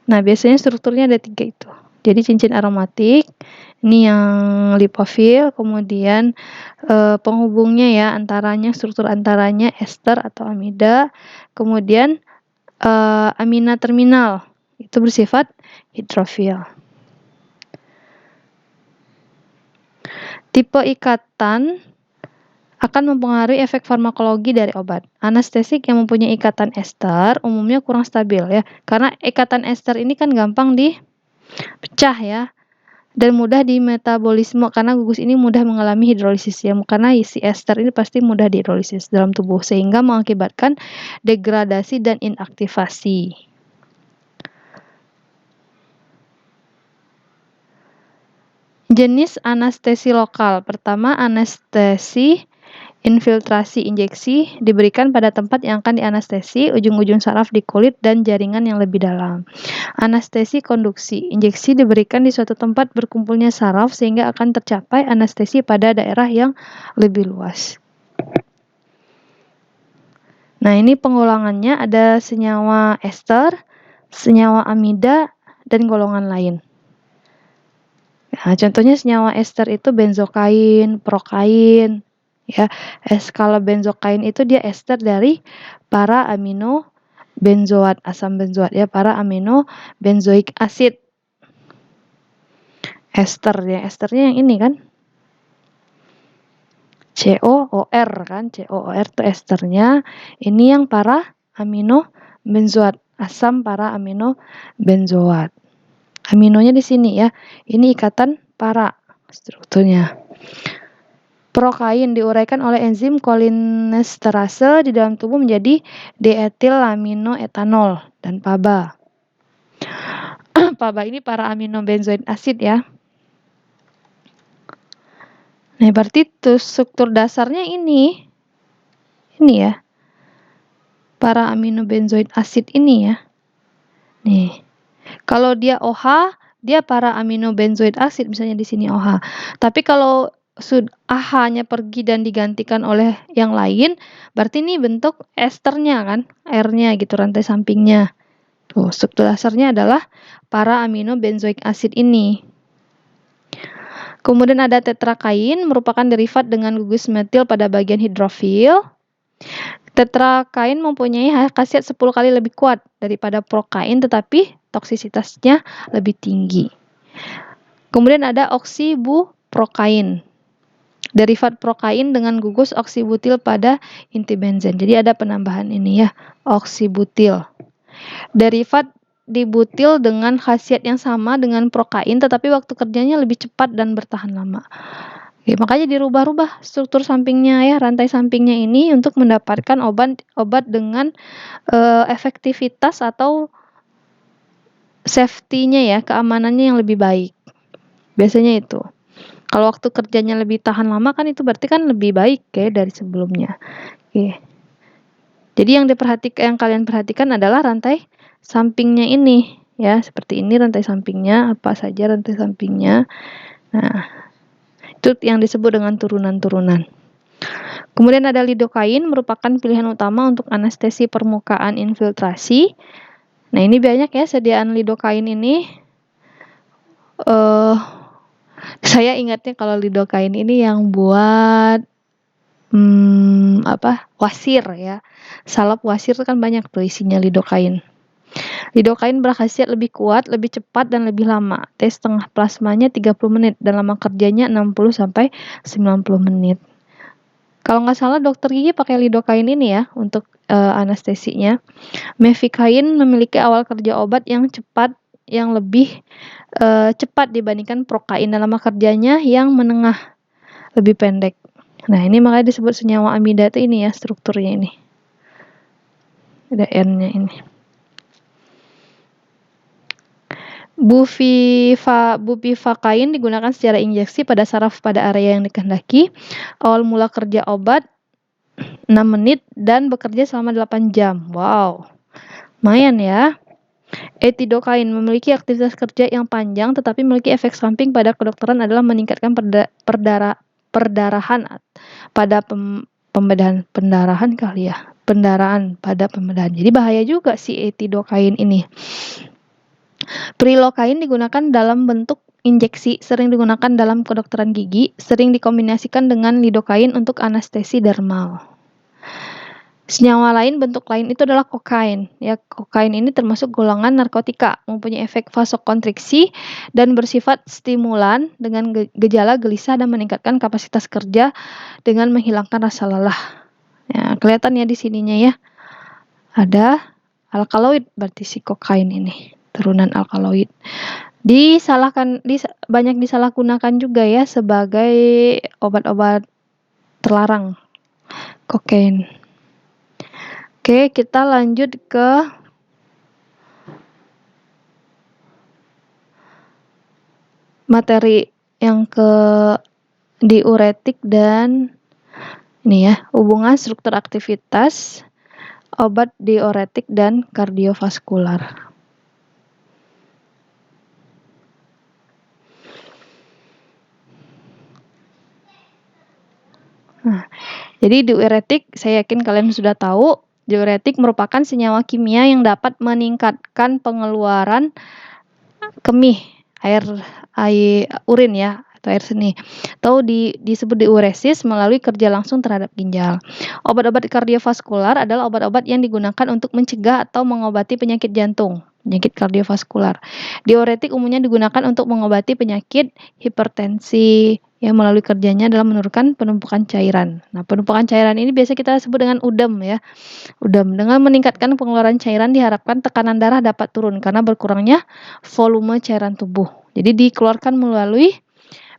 Nah, biasanya strukturnya ada 3 itu. Jadi cincin aromatik, ini yang lipofil, kemudian penghubungnya ya, struktur antaranya ester atau amida, kemudian amina terminal, itu bersifat hidrofil. Tipe ikatan akan mempengaruhi efek farmakologi dari obat. Anestesik yang mempunyai ikatan ester umumnya kurang stabil ya, karena ikatan ester ini kan gampang dipecah ya, dan mudah dimetabolisme karena gugus ini mudah mengalami hidrolisis ya, karena si ester ini pasti mudah dihidrolisis dalam tubuh sehingga mengakibatkan degradasi dan inaktivasi. Jenis anestesi lokal. Pertama, anestesi infiltrasi injeksi diberikan pada tempat yang akan dianestesi, ujung-ujung saraf di kulit dan jaringan yang lebih dalam. Anestesi konduksi. Injeksi diberikan di suatu tempat berkumpulnya saraf sehingga akan tercapai anestesi pada daerah yang lebih luas. Nah, ini pengulangannya ada senyawa ester, senyawa amida, dan golongan lain. Nah, contohnya senyawa ester itu benzokain, prokain, ya. Kalau benzokain itu dia ester dari para amino benzoat, asam benzoat ya, para amino benzoik acid. Esternya yang ini kan. COOR kan, COOR itu esternya. Ini yang para amino benzoat, asam para amino benzoat. Aminonya di sini ya. Ini ikatan para strukturnya. Prokain diuraikan oleh enzim kolinesterase di dalam tubuh menjadi dietilaminoetanol dan PABA. PABA ini para amino benzoik acid ya. Nah, berarti tuh struktur dasarnya ini ya. Para amino benzoik acid ini ya. Nih. Kalau dia OH, dia para amino benzoik acid, misalnya di sini OH. Tapi kalau AH-nya pergi dan digantikan oleh yang lain, berarti ini bentuk esternya kan, R-nya gitu, rantai sampingnya. Tuh, struktur dasarnya adalah para amino benzoik acid ini. Kemudian ada tetrakain, merupakan derivat dengan gugus metil pada bagian hidrofil. Tetrakain mempunyai khasiat 10 kali lebih kuat daripada prokain, tetapi toksisitasnya lebih tinggi. Kemudian ada oksibuprokain, derivat prokain dengan gugus oksibutil pada inti benzen. Jadi ada penambahan ini ya, oksibutil. Derivat dibutil dengan khasiat yang sama dengan prokain, tetapi waktu kerjanya lebih cepat dan bertahan lama. Oke, makanya dirubah-rubah struktur sampingnya ya, rantai sampingnya ini untuk mendapatkan obat dengan efektivitas atau safety-nya ya, keamanannya yang lebih baik. Biasanya itu. Kalau waktu kerjanya lebih tahan lama kan itu berarti kan lebih baik ya dari sebelumnya. Oke. Jadi yang kalian perhatikan adalah rantai sampingnya ini ya, seperti ini rantai sampingnya, apa saja rantai sampingnya. Nah, itu yang disebut dengan turunan-turunan. Kemudian ada lidokain, merupakan pilihan utama untuk anestesi permukaan infiltrasi. Nah, ini banyak ya sediaan lidokain ini. Saya ingatnya kalau lidokain ini yang buat wasir ya. Salep wasir kan banyak tuh isinya lidokain. Lidokain berkhasiat lebih kuat, lebih cepat, dan lebih lama. Tes setengah plasmanya 30 menit dan lama kerjanya 60-90 menit. Kalau nggak salah dokter gigi pakai lidokain ini ya untuk anestesinya. Mefikain memiliki awal kerja obat yang cepat, yang lebih cepat dibandingkan prokain, dan lama kerjanya yang menengah, lebih pendek. Nah, ini makanya disebut senyawa amida itu ini ya strukturnya ini. Ada N-nya ini. Bupivakain digunakan secara injeksi pada saraf pada area yang dikehendaki. Awal mula kerja obat 6 menit dan bekerja selama 8 jam. Wow. Lumayan ya. Etidokain memiliki aktivitas kerja yang panjang tetapi memiliki efek samping pada kedokteran adalah meningkatkan perdarahan pada pendarahan kali ya. Pendarahan pada pembedahan. Jadi bahaya juga si etidokain ini. Prilokain digunakan dalam bentuk injeksi, sering digunakan dalam kedokteran gigi, sering dikombinasikan dengan lidokain untuk anestesi dermal. Senyawa lain, bentuk lain itu adalah kokain. Ya, kokain ini termasuk golongan narkotika, mempunyai efek vasokonstriksi dan bersifat stimulan dengan gejala gelisah dan meningkatkan kapasitas kerja dengan menghilangkan rasa lelah. Ya, kelihatan ya di sininya ya. Ada alkaloid berarti si kokain ini, turunan alkaloid. Banyak disalahgunakan juga ya sebagai obat-obat terlarang, kokain. Oke, kita lanjut ke materi yang ke diuretik dan ini ya, hubungan struktur aktivitas obat diuretik dan kardiovaskular. Nah, jadi diuretik saya yakin kalian sudah tahu. Diuretik merupakan senyawa kimia yang dapat meningkatkan pengeluaran kemih, air urin ya, atau air seni. Atau disebut diuresis melalui kerja langsung terhadap ginjal. Obat-obat kardiovaskular adalah obat-obat yang digunakan untuk mencegah atau mengobati penyakit jantung, penyakit kardiovaskular. Diuretik umumnya digunakan untuk mengobati penyakit hipertensi, yang melalui kerjanya adalah menurunkan penumpukan cairan. Nah, penumpukan cairan ini biasa kita sebut dengan udem ya. Udem. Dengan meningkatkan pengeluaran cairan diharapkan tekanan darah dapat turun karena berkurangnya volume cairan tubuh. Jadi dikeluarkan melalui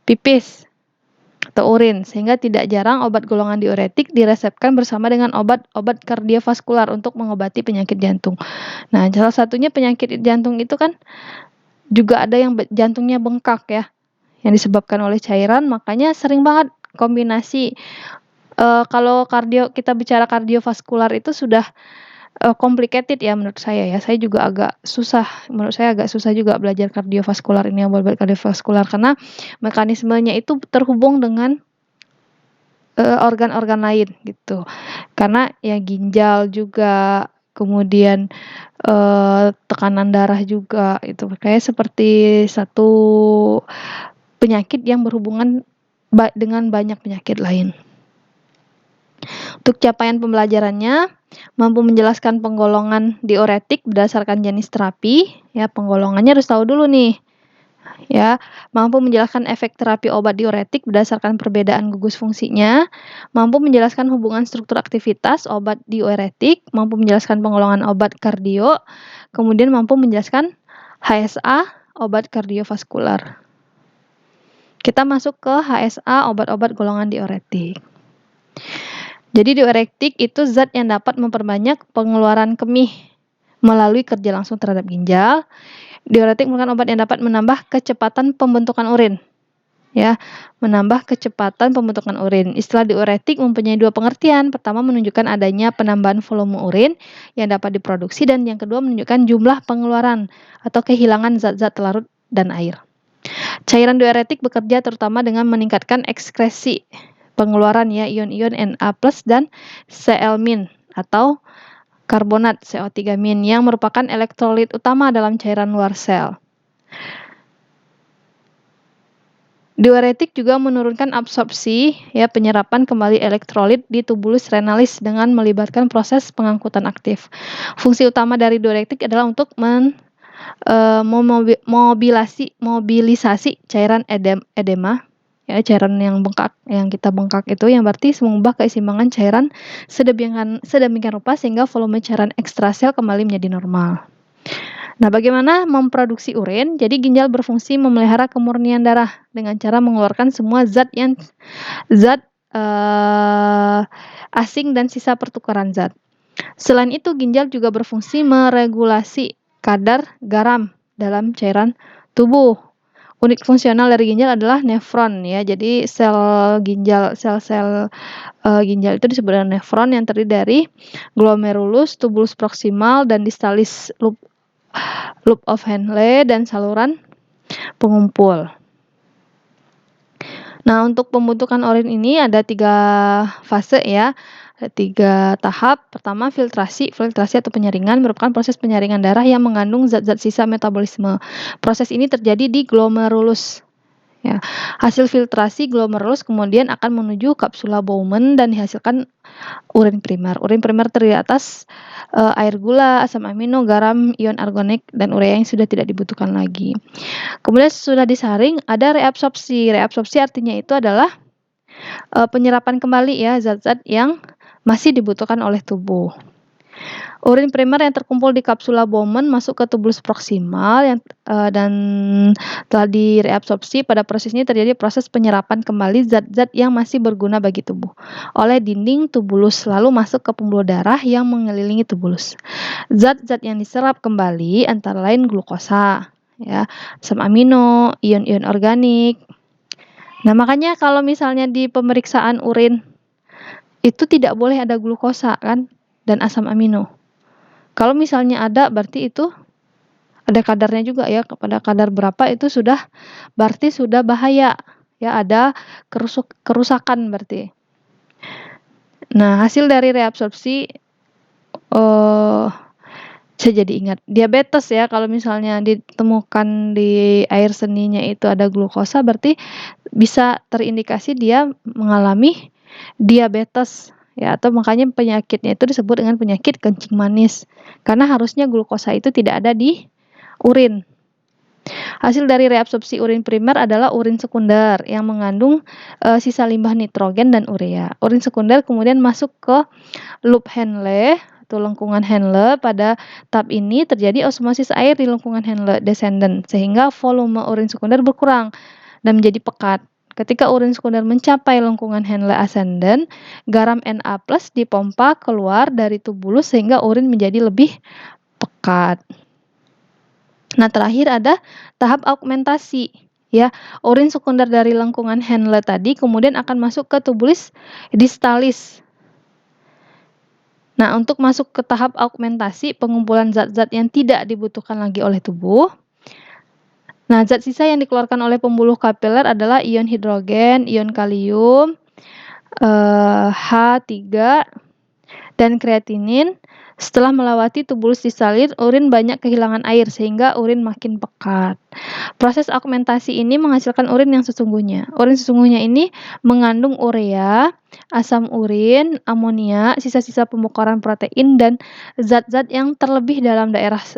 pipis atau urin, sehingga tidak jarang obat golongan diuretik diresepkan bersama dengan obat-obat kardiovaskular untuk mengobati penyakit jantung. Nah, salah satunya penyakit jantung itu kan juga ada yang jantungnya bengkak ya, yang disebabkan oleh cairan, makanya sering banget kombinasi. Kalau kita bicara kardiovaskular itu sudah complicated ya menurut saya ya. Saya juga menurut saya agak susah juga belajar kardiovaskular ini, obat kardiovaskular, karena mekanismenya itu terhubung dengan organ-organ lain gitu. Karena ya ginjal juga, kemudian tekanan darah juga itu kayak seperti satu penyakit yang berhubungan dengan banyak penyakit lain. Untuk capaian pembelajarannya, mampu menjelaskan penggolongan diuretik berdasarkan jenis terapi, ya penggolongannya harus tahu dulu nih. Ya, mampu menjelaskan efek terapi obat diuretik berdasarkan perbedaan gugus fungsinya, mampu menjelaskan hubungan struktur aktivitas obat diuretik, mampu menjelaskan penggolongan obat kardio, kemudian mampu menjelaskan HSA obat kardiovaskular. Kita masuk ke HSA obat-obat golongan diuretik. Jadi diuretik itu zat yang dapat memperbanyak pengeluaran kemih melalui kerja langsung terhadap ginjal. Diuretik merupakan obat yang dapat menambah kecepatan pembentukan urin. Ya, menambah kecepatan pembentukan urin. Istilah diuretik mempunyai dua pengertian. Pertama, menunjukkan adanya penambahan volume urin yang dapat diproduksi, dan yang kedua menunjukkan jumlah pengeluaran atau kehilangan zat-zat larut dan air. Cairan diuretik bekerja terutama dengan meningkatkan ekskresi pengeluaran ya ion-ion Na+ dan Cl- atau karbonat CO3- yang merupakan elektrolit utama dalam cairan luar sel. Diuretik juga menurunkan absorpsi ya penyerapan kembali elektrolit di tubulus renalis dengan melibatkan proses pengangkutan aktif. Fungsi utama dari diuretik adalah untuk mobilisasi cairan edema ya, cairan yang bengkak, yang kita bengkak itu, yang berarti mengubah keseimbangan cairan sedemikian rupa sehingga volume cairan ekstrasel kembali menjadi normal. Nah, bagaimana memproduksi urin? Jadi ginjal berfungsi memelihara kemurnian darah dengan cara mengeluarkan semua zat asing dan sisa pertukaran zat. Selain itu, ginjal juga berfungsi meregulasi kadar garam dalam cairan tubuh. Unit fungsional dari ginjal adalah nefron ya. Jadi sel ginjal itu disebut dengan nefron yang terdiri dari glomerulus, tubulus proksimal dan distalis loop of Henle dan saluran pengumpul. Nah, untuk pembentukan urin ini ada 3 fase ya. Ada 3 tahap. Pertama, filtrasi. Filtrasi atau penyaringan merupakan proses penyaringan darah yang mengandung zat-zat sisa metabolisme. Proses ini terjadi di glomerulus. Ya. Hasil filtrasi glomerulus kemudian akan menuju kapsula Bowman dan dihasilkan urin primer. Urin primer terdiri atas air gula, asam amino, garam, ion argonik, dan urea yang sudah tidak dibutuhkan lagi. Kemudian sudah disaring, ada reabsorpsi. Reabsorpsi artinya itu adalah penyerapan kembali ya zat-zat yang masih dibutuhkan oleh tubuh. Urin primer yang terkumpul di kapsula Bowman masuk ke tubulus proksimal dan telah direabsorpsi. Pada proses ini terjadi proses penyerapan kembali zat-zat yang masih berguna bagi tubuh oleh dinding tubulus, lalu masuk ke pembuluh darah yang mengelilingi tubulus. Zat-zat yang diserap kembali antara lain glukosa, ya, asam amino, ion-ion organik. Nah, makanya kalau misalnya di pemeriksaan urin itu tidak boleh ada glukosa kan dan asam amino. Kalau misalnya ada, berarti itu ada kadarnya juga ya. Pada kadar berapa itu berarti sudah bahaya. Ya, ada kerusakan berarti. Nah, hasil dari reabsorpsi saya jadi ingat diabetes ya. Kalau misalnya ditemukan di air seninya itu ada glukosa, berarti bisa terindikasi dia mengalami diabetes. Ya, atau makanya penyakitnya itu disebut dengan penyakit kencing manis. Karena harusnya glukosa itu tidak ada di urin. Hasil dari reabsorpsi urin primer adalah urin sekunder yang mengandung sisa limbah nitrogen dan urea. Urin sekunder kemudian masuk ke loop Henle atau lengkungan Henle. Pada tahap ini terjadi osmosis air di lengkungan Henle descendant sehingga volume urin sekunder berkurang dan menjadi pekat. Ketika urin sekunder mencapai lengkungan Henle ascendant, garam Na+ dipompa keluar dari tubulus sehingga urin menjadi lebih pekat. Nah, terakhir ada tahap augmentasi. Ya, urin sekunder dari lengkungan Henle tadi kemudian akan masuk ke tubulus distalis. Nah, untuk masuk ke tahap augmentasi, pengumpulan zat-zat yang tidak dibutuhkan lagi oleh tubuh. Nah, zat sisa yang dikeluarkan oleh pembuluh kapiler adalah ion hidrogen, ion kalium, H3, dan kreatinin. Setelah melewati tubulus disalir, urin banyak kehilangan air sehingga urin makin pekat. Proses augmentasi ini menghasilkan urin yang sesungguhnya. Urin sesungguhnya ini mengandung urea, asam urin, amonia, sisa-sisa pembongkaran protein, dan zat-zat yang terlebih dalam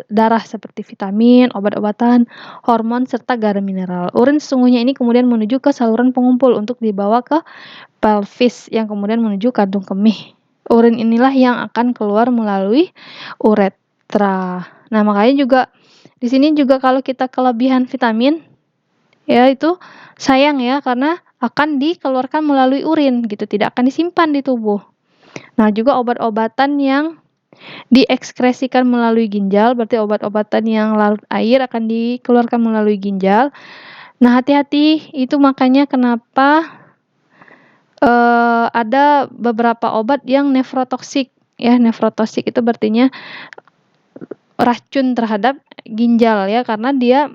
darah seperti vitamin, obat-obatan, hormon, serta garam mineral. Urin sesungguhnya ini kemudian menuju ke saluran pengumpul untuk dibawa ke pelvis yang kemudian menuju kantung kemih. Urin inilah yang akan keluar melalui uretra. Nah, makanya juga di sini juga kalau kita kelebihan vitamin, ya itu sayang ya, karena akan dikeluarkan melalui urin gitu, tidak akan disimpan di tubuh. Nah, juga obat-obatan yang diekskresikan melalui ginjal, berarti obat-obatan yang larut air akan dikeluarkan melalui ginjal. Nah, hati-hati, itu makanya kenapa ada beberapa obat yang nefrotoksik, ya. Nefrotoksik itu artinya racun terhadap ginjal, ya, karena dia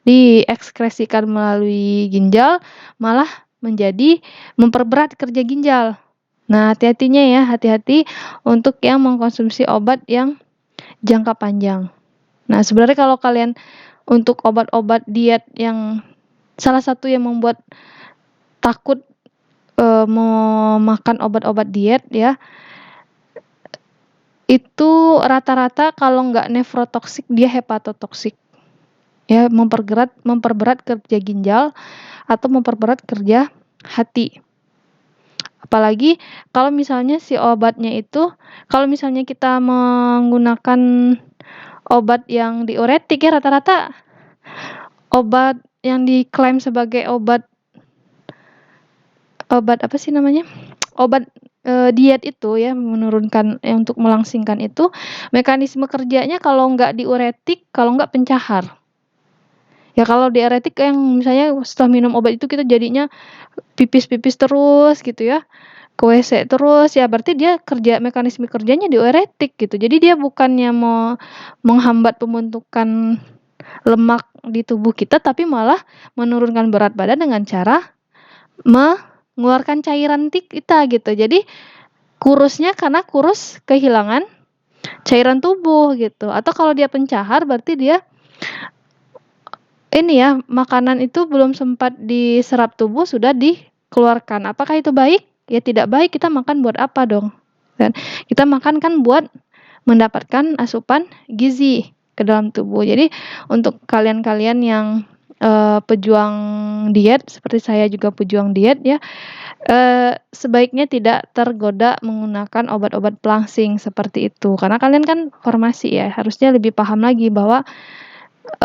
diekskresikan melalui ginjal malah menjadi memperberat kerja ginjal. Nah, hati-hatinya ya, hati-hati untuk yang mengkonsumsi obat yang jangka panjang. Nah, sebenarnya kalau kalian untuk obat-obat diet yang salah satu yang membuat takut memakan obat-obat diet, ya, itu rata-rata kalau nggak nefrotoksik dia hepatotoksik, ya, memperberat kerja ginjal atau memperberat kerja hati. Apalagi kalau misalnya si obatnya itu, kalau misalnya kita menggunakan obat yang diuretik, ya, rata-rata obat yang diklaim sebagai obat apa sih namanya? Obat diet itu, ya, menurunkan untuk melangsingkan itu, mekanisme kerjanya kalau nggak diuretik, kalau nggak pencahar. Ya, kalau diuretik yang misalnya setelah minum obat itu kita jadinya pipis-pipis terus gitu, ya, ke WC terus, ya, berarti dia mekanisme kerjanya diuretik gitu. Jadi dia bukannya mau menghambat pembentukan lemak di tubuh kita, tapi malah menurunkan berat badan dengan cara mengeluarkan cairan kita gitu. Jadi kurusnya karena kurus kehilangan cairan tubuh gitu. Atau kalau dia pencahar berarti dia ini, ya, makanan itu belum sempat diserap tubuh sudah dikeluarkan. Apakah itu baik? Ya, tidak baik. Kita makan buat apa dong? Dan kita makan kan buat mendapatkan asupan gizi ke dalam tubuh. Jadi untuk kalian-kalian yang pejuang diet, seperti saya juga pejuang diet, ya, sebaiknya tidak tergoda menggunakan obat-obat pelangsing seperti itu. Karena kalian kan farmasi, ya, harusnya lebih paham lagi bahwa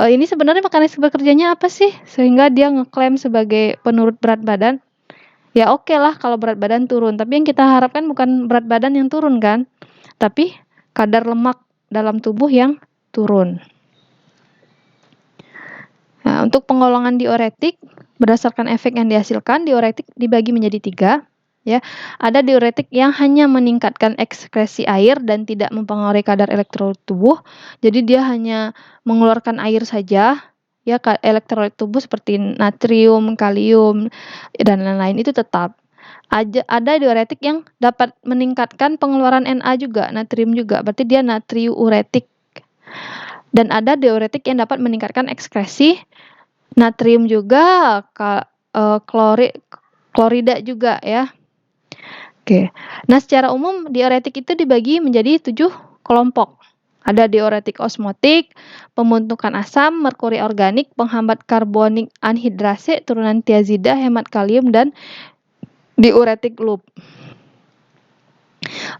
ini sebenarnya mekanisme kerjanya apa sih sehingga dia ngeklaim sebagai penurut berat badan. Ya, oke lah kalau berat badan turun, tapi yang kita harapkan bukan berat badan yang turun kan, tapi kadar lemak dalam tubuh yang turun. Nah, untuk penggolongan diuretik, berdasarkan efek yang dihasilkan, diuretik dibagi menjadi 3, ya. Ada diuretik yang hanya meningkatkan ekskresi air dan tidak mempengaruhi kadar elektrolit tubuh. Jadi dia hanya mengeluarkan air saja, ya, elektrolit tubuh seperti natrium, kalium, dan lain-lain itu tetap. Ada diuretik yang dapat meningkatkan pengeluaran Na juga, natrium juga, berarti dia natriuretik. Dan ada diuretik yang dapat meningkatkan ekskresi natrium juga, klorida juga, ya. Oke. Nah, secara umum diuretik itu dibagi menjadi 7 kelompok. Ada diuretik osmotik, pembentukan asam, merkuri organik, penghambat karbonik anhidrase, turunan tiazida, hemat kalium, dan diuretik loop.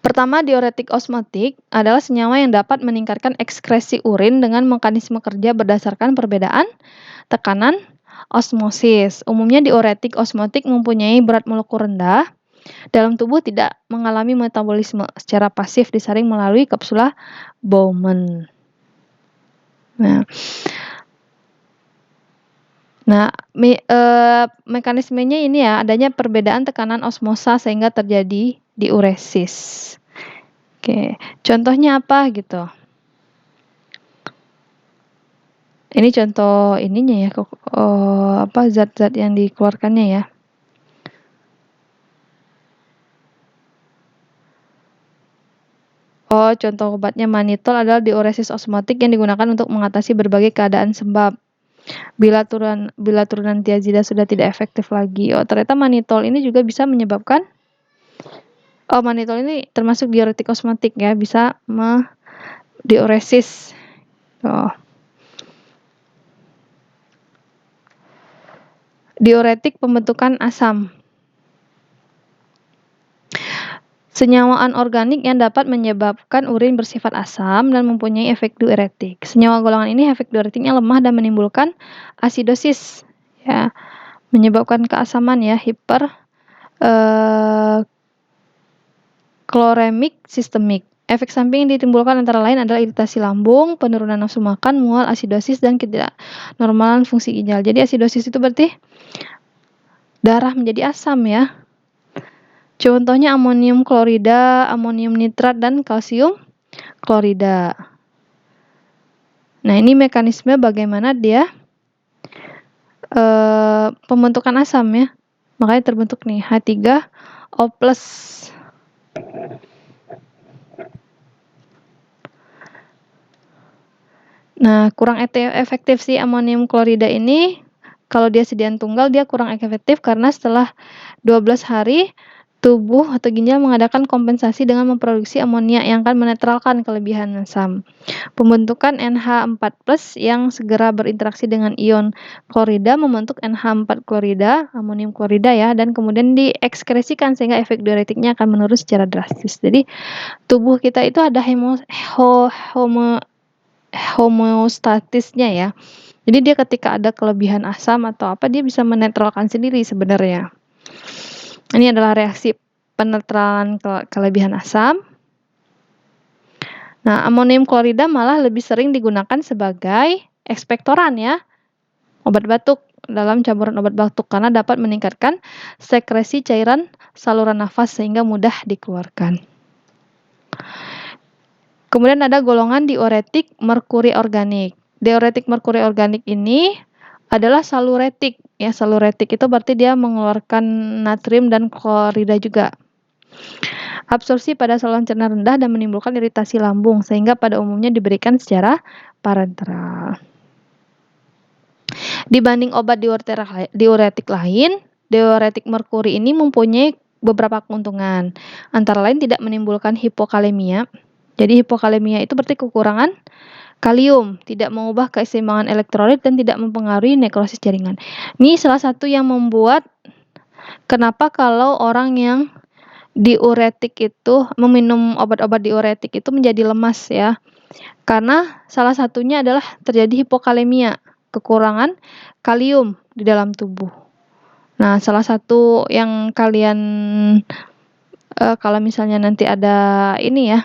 Pertama, diuretik osmotik adalah senyawa yang dapat meningkatkan ekskresi urin dengan mekanisme kerja berdasarkan perbedaan tekanan osmosis. Umumnya diuretik osmotik mempunyai berat molekul rendah. Dalam tubuh tidak mengalami metabolisme secara pasif disaring melalui kapsula Bowman. Nah, mekanismenya ini, ya, adanya perbedaan tekanan osmosa sehingga terjadi diuresis. Oke, contohnya apa gitu? Ini contoh ininya, ya, zat-zat yang dikeluarkannya, ya. Oh, contoh obatnya mannitol adalah diuresis osmotik yang digunakan untuk mengatasi berbagai keadaan sebab. Bila turunan tiazida sudah tidak efektif lagi. Oh, ternyata mannitol ini juga bisa menyebabkan mannitol ini termasuk diuretik osmotik ya, bisa diuresis. Oh. Diuretik pembentukan asam. Senyawa anorganik yang dapat menyebabkan urin bersifat asam dan mempunyai efek diuretik. Senyawa golongan ini efek diuretiknya lemah dan menimbulkan asidosis, ya, menyebabkan keasaman ya, kloremik sistemik. Efek samping yang ditimbulkan antara lain adalah iritasi lambung, penurunan nafsu makan, mual, asidosis, dan ketidaknormalan fungsi ginjal. Jadi asidosis itu berarti darah menjadi asam ya. Contohnya amonium klorida, amonium nitrat, dan kalsium klorida. Nah, ini mekanisme bagaimana dia pembentukan asam ya. Makanya terbentuk nih H3O+. Nah, kurang efektif si amonium klorida ini. Kalau dia sediaan tunggal, dia kurang efektif karena setelah 12 hari, tubuh atau ginjal mengadakan kompensasi dengan memproduksi amonia yang akan menetralkan kelebihan asam. Pembentukan NH4+ yang segera berinteraksi dengan ion klorida membentuk NH4 klorida, amonium klorida ya, dan kemudian diekskresikan sehingga efek diuretiknya akan menurun secara drastis. Jadi, tubuh kita itu ada homeostatisnya ya. Jadi dia ketika ada kelebihan asam atau apa, dia bisa menetralkan sendiri sebenarnya. Ini adalah reaksi penetralan kelebihan asam. Nah, amonium klorida malah lebih sering digunakan sebagai ekspektoran ya, obat batuk dalam campuran obat batuk karena dapat meningkatkan sekresi cairan saluran nafas sehingga mudah dikeluarkan. Kemudian ada golongan diuretik merkuri organik. Diuretik merkuri organik ini adalah saluretik. Ya, saluretik itu berarti dia mengeluarkan natrium dan klorida juga. Absorpsi pada saluran cerna rendah dan menimbulkan iritasi lambung sehingga pada umumnya diberikan secara parenteral. Dibanding obat diuretik lain, diuretik merkuri ini mempunyai beberapa keuntungan. Antara lain tidak menimbulkan hipokalemia. Jadi hipokalemia itu berarti kekurangan kalium, tidak mengubah keseimbangan elektrolit dan tidak mempengaruhi nekrosis jaringan. Ini salah satu yang membuat kenapa kalau orang yang diuretik itu meminum obat-obat diuretik itu menjadi lemas ya. Karena salah satunya adalah terjadi hipokalemia, kekurangan kalium di dalam tubuh. Nah, salah satu yang kalian kalau misalnya nanti ada ini ya,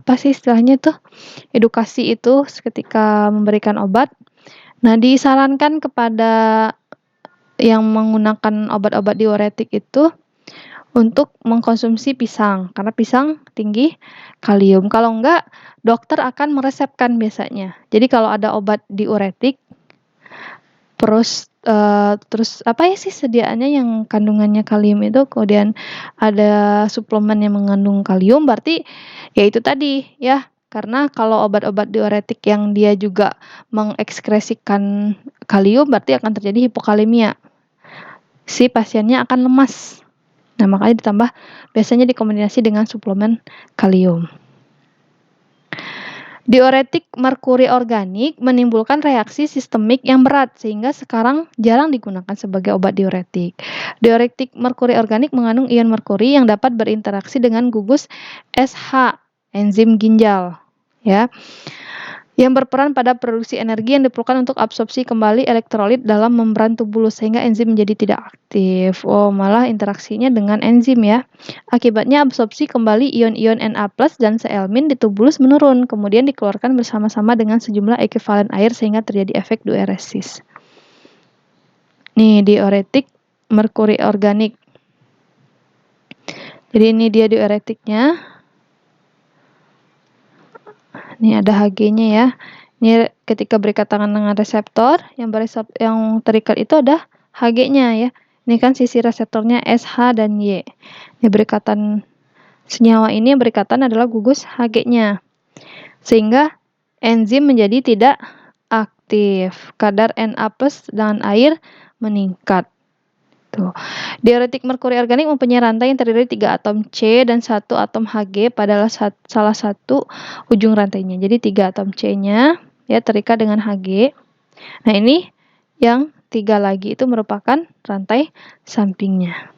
apa sih istilahnya tuh, edukasi itu ketika memberikan obat. Nah, disarankan kepada yang menggunakan obat-obat diuretik itu untuk mengkonsumsi pisang karena pisang tinggi kalium. Kalau enggak, dokter akan meresepkan biasanya. Jadi kalau ada obat diuretik terus apa ya sih sediaannya yang kandungannya kalium itu, kemudian ada suplemen yang mengandung kalium, berarti ya itu tadi ya, karena kalau obat-obat diuretik yang dia juga mengekskresikan kalium berarti akan terjadi hipokalemia. Si pasiennya akan lemas. Nah, makanya ditambah biasanya dikombinasi dengan suplemen kalium. Diuretik merkuri organik menimbulkan reaksi sistemik yang berat sehingga sekarang jarang digunakan sebagai obat diuretik. Diuretik merkuri organik mengandung ion merkuri yang dapat berinteraksi dengan gugus SH, enzim ginjal, ya, yang berperan pada produksi energi yang diperlukan untuk absorpsi kembali elektrolit dalam membran tubulus sehingga enzim menjadi tidak aktif. Oh, malah interaksinya dengan enzim ya. Akibatnya absorpsi kembali ion-ion Na+ dan seelmin di tubulus menurun, kemudian dikeluarkan bersama-sama dengan sejumlah ekuivalen air sehingga terjadi efek diuresis. Nih, diuretik merkuri organik. Jadi ini dia diuretiknya. Ini ada Hg-nya ya. Ini ketika berikatan dengan reseptor, yang terikat itu ada Hg-nya ya. Ini kan sisi reseptornya S, H, dan Y. Berikatan senyawa ini berikatan adalah gugus Hg-nya. Sehingga enzim menjadi tidak aktif. Kadar Na+ dengan air meningkat. Tuh. Diuretik merkuri organik mempunyai rantai yang terdiri dari 3 atom C dan 1 atom Hg pada salah satu ujung rantainya. Jadi 3 atom C-nya ya terikat dengan Hg. Nah, ini yang 3 lagi itu merupakan rantai sampingnya.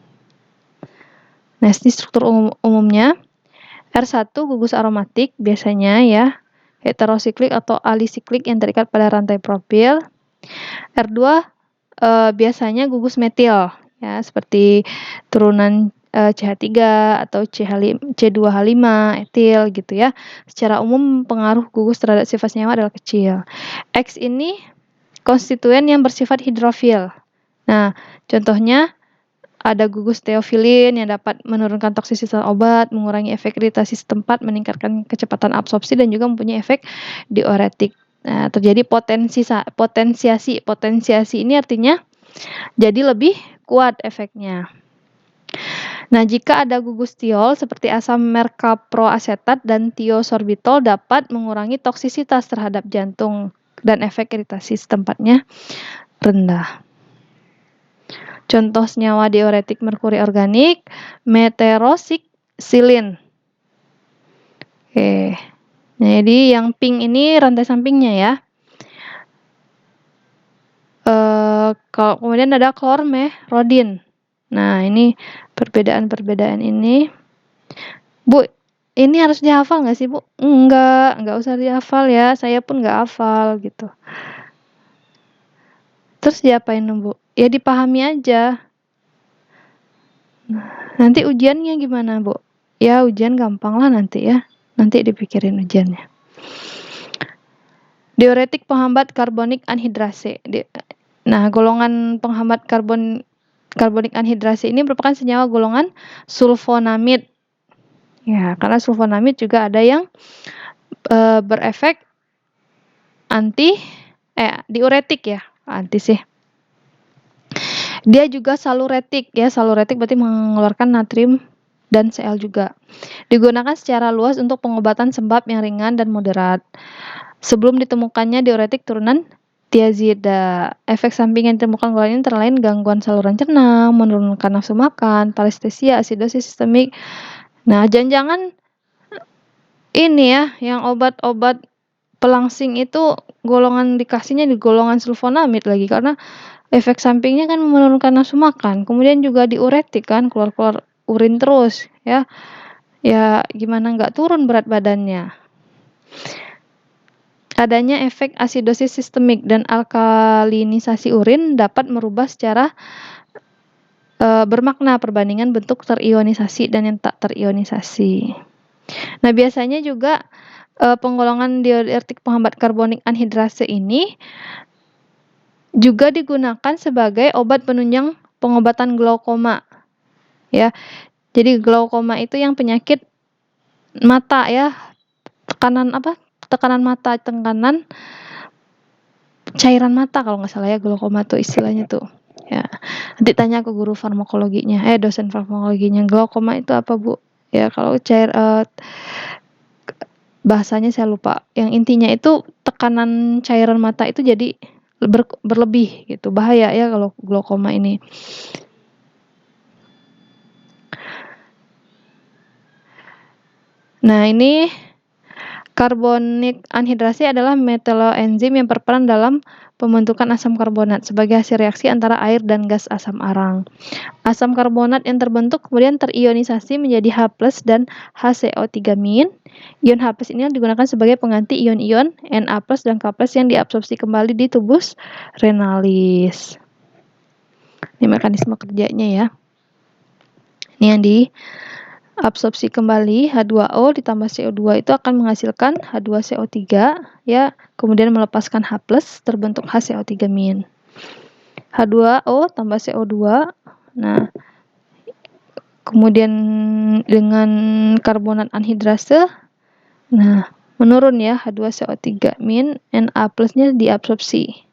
Nah, ini struktur umumnya. R1 gugus aromatik biasanya ya, heterosiklik atau alisiklik yang terikat pada rantai propil. R2 biasanya gugus metil ya, seperti turunan CH3 atau C2H5 etil gitu ya. Secara umum pengaruh gugus terhadap sifat senyawa adalah kecil. X ini konstituen yang bersifat hidrofil. Nah, contohnya ada gugus teofilin yang dapat menurunkan toksisitas obat, mengurangi efek iritasi setempat, meningkatkan kecepatan absorpsi, dan juga mempunyai efek diuretik. Nah, terjadi potensiasi. Potensiasi ini artinya jadi lebih kuat efeknya. Nah, jika ada gugus tiol seperti asam merkaproasetat dan tiosorbitol dapat mengurangi toksisitas terhadap jantung dan efek iritasi setempatnya rendah. Contoh senyawa diuretik merkuri organik, meterosiksilin. Oke. Nah, jadi yang pink ini rantai sampingnya ya. Kalau kemudian ada chlormerodin. Nah, ini perbedaan-perbedaan ini. Bu, ini harus dihafal nggak sih, Bu? Nggak usah dihafal ya. Saya pun nggak hafal gitu. Terus diapain, Bu? Ya dipahami aja. Nanti ujiannya gimana, Bu? Ya ujian gampang lah nanti ya. Nanti dipikirin ujiannya. Diuretik penghambat karbonik anhidrase. Nah, golongan penghambat karbonik anhidrase ini merupakan senyawa golongan sulfonamid. Ya, karena sulfonamid juga ada yang berefek diuretik ya. Anti sih. Dia juga saluretik ya. Saluretik berarti mengeluarkan natrium dan Cl juga. Digunakan secara luas untuk pengobatan sembab yang ringan dan moderat. Sebelum ditemukannya diuretik turunan tiazida. Efek samping yang ditemukan golongan ini antara lain gangguan saluran cerna, menurunkan nafsu makan, parestesia, asidosis sistemik. Nah, jangan-jangan ini ya, yang obat-obat pelangsing itu golongan dikasihnya di golongan sulfonamid lagi, karena efek sampingnya kan menurunkan nafsu makan. Kemudian juga diuretik kan, keluar-keluar urin terus ya. Ya gimana nggak turun berat badannya. Adanya efek asidosis sistemik dan alkalinisasi urin dapat merubah secara bermakna perbandingan bentuk terionisasi dan yang tak terionisasi. Nah, biasanya juga penggolongan diuretik penghambat karbonik anhidrase ini juga digunakan sebagai obat penunjang pengobatan glaukoma. Ya. Jadi glaukoma itu yang penyakit mata ya. Tekanan mata, tekanan cairan mata kalau nggak salah ya, glaukoma tuh istilahnya tuh. Ya. Nanti tanya ke guru farmakologinya, dosen farmakologinya, glaukoma itu apa, Bu? Ya, kalau bahasanya saya lupa. Yang intinya itu tekanan cairan mata itu jadi berlebih gitu. Bahaya ya kalau glaukoma ini. Nah, ini karbonik anhidrase adalah metaloenzim yang berperan dalam pembentukan asam karbonat sebagai hasil reaksi antara air dan gas asam arang. Asam karbonat yang terbentuk kemudian terionisasi menjadi H+ dan HCO3-. Ion H+ ini digunakan sebagai pengganti ion-ion Na+ dan K+ yang diabsorpsi kembali di tubus renalis. Ini mekanisme kerjanya ya. Ini yang diabsorpsi kembali H2O ditambah CO2 itu akan menghasilkan H2CO3 ya, kemudian melepaskan H+ terbentuk HCO3-. H2O tambah CO2. Nah, kemudian dengan karbonat anhidrase, nah menurun ya H2CO3-, Na+-nya diabsorpsi.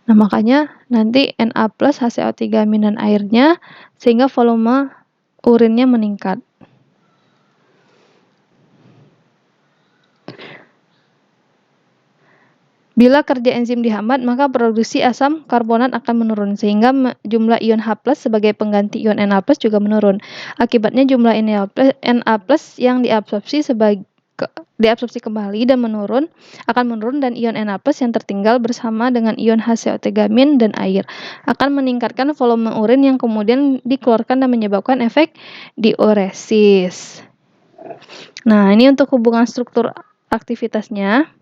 Nah, makanya nanti Na+, HCO3- dan airnya sehingga volume urinnya meningkat. Bila kerja enzim dihambat, maka produksi asam karbonat akan menurun, sehingga jumlah ion H+ sebagai pengganti ion Na+ juga menurun. Akibatnya jumlah Na+ yang diabsorpsi kembali dan akan menurun, dan ion Na+ yang tertinggal bersama dengan ion HCO3- dan air akan meningkatkan volume urin yang kemudian dikeluarkan dan menyebabkan efek diuresis. Nah, ini untuk hubungan struktur aktivitasnya.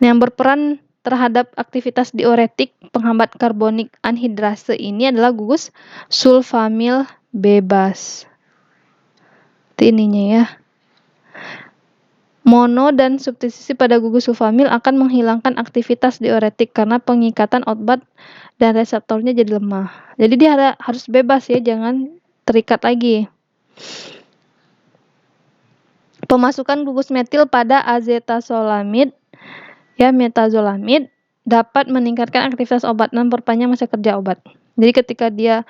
Yang berperan terhadap aktivitas diuretik penghambat karbonik anhidrase ini adalah gugus sulfamil bebas. Itu ininya ya. Mono dan substitusi pada gugus sulfamil akan menghilangkan aktivitas diuretik karena pengikatan obat dan reseptornya jadi lemah. Jadi dia harus bebas ya, jangan terikat lagi. Pemasukan gugus metil pada azetazolamid ya, metazolamid dapat meningkatkan aktivitas obat dan memperpanjang masa kerja obat. Jadi ketika dia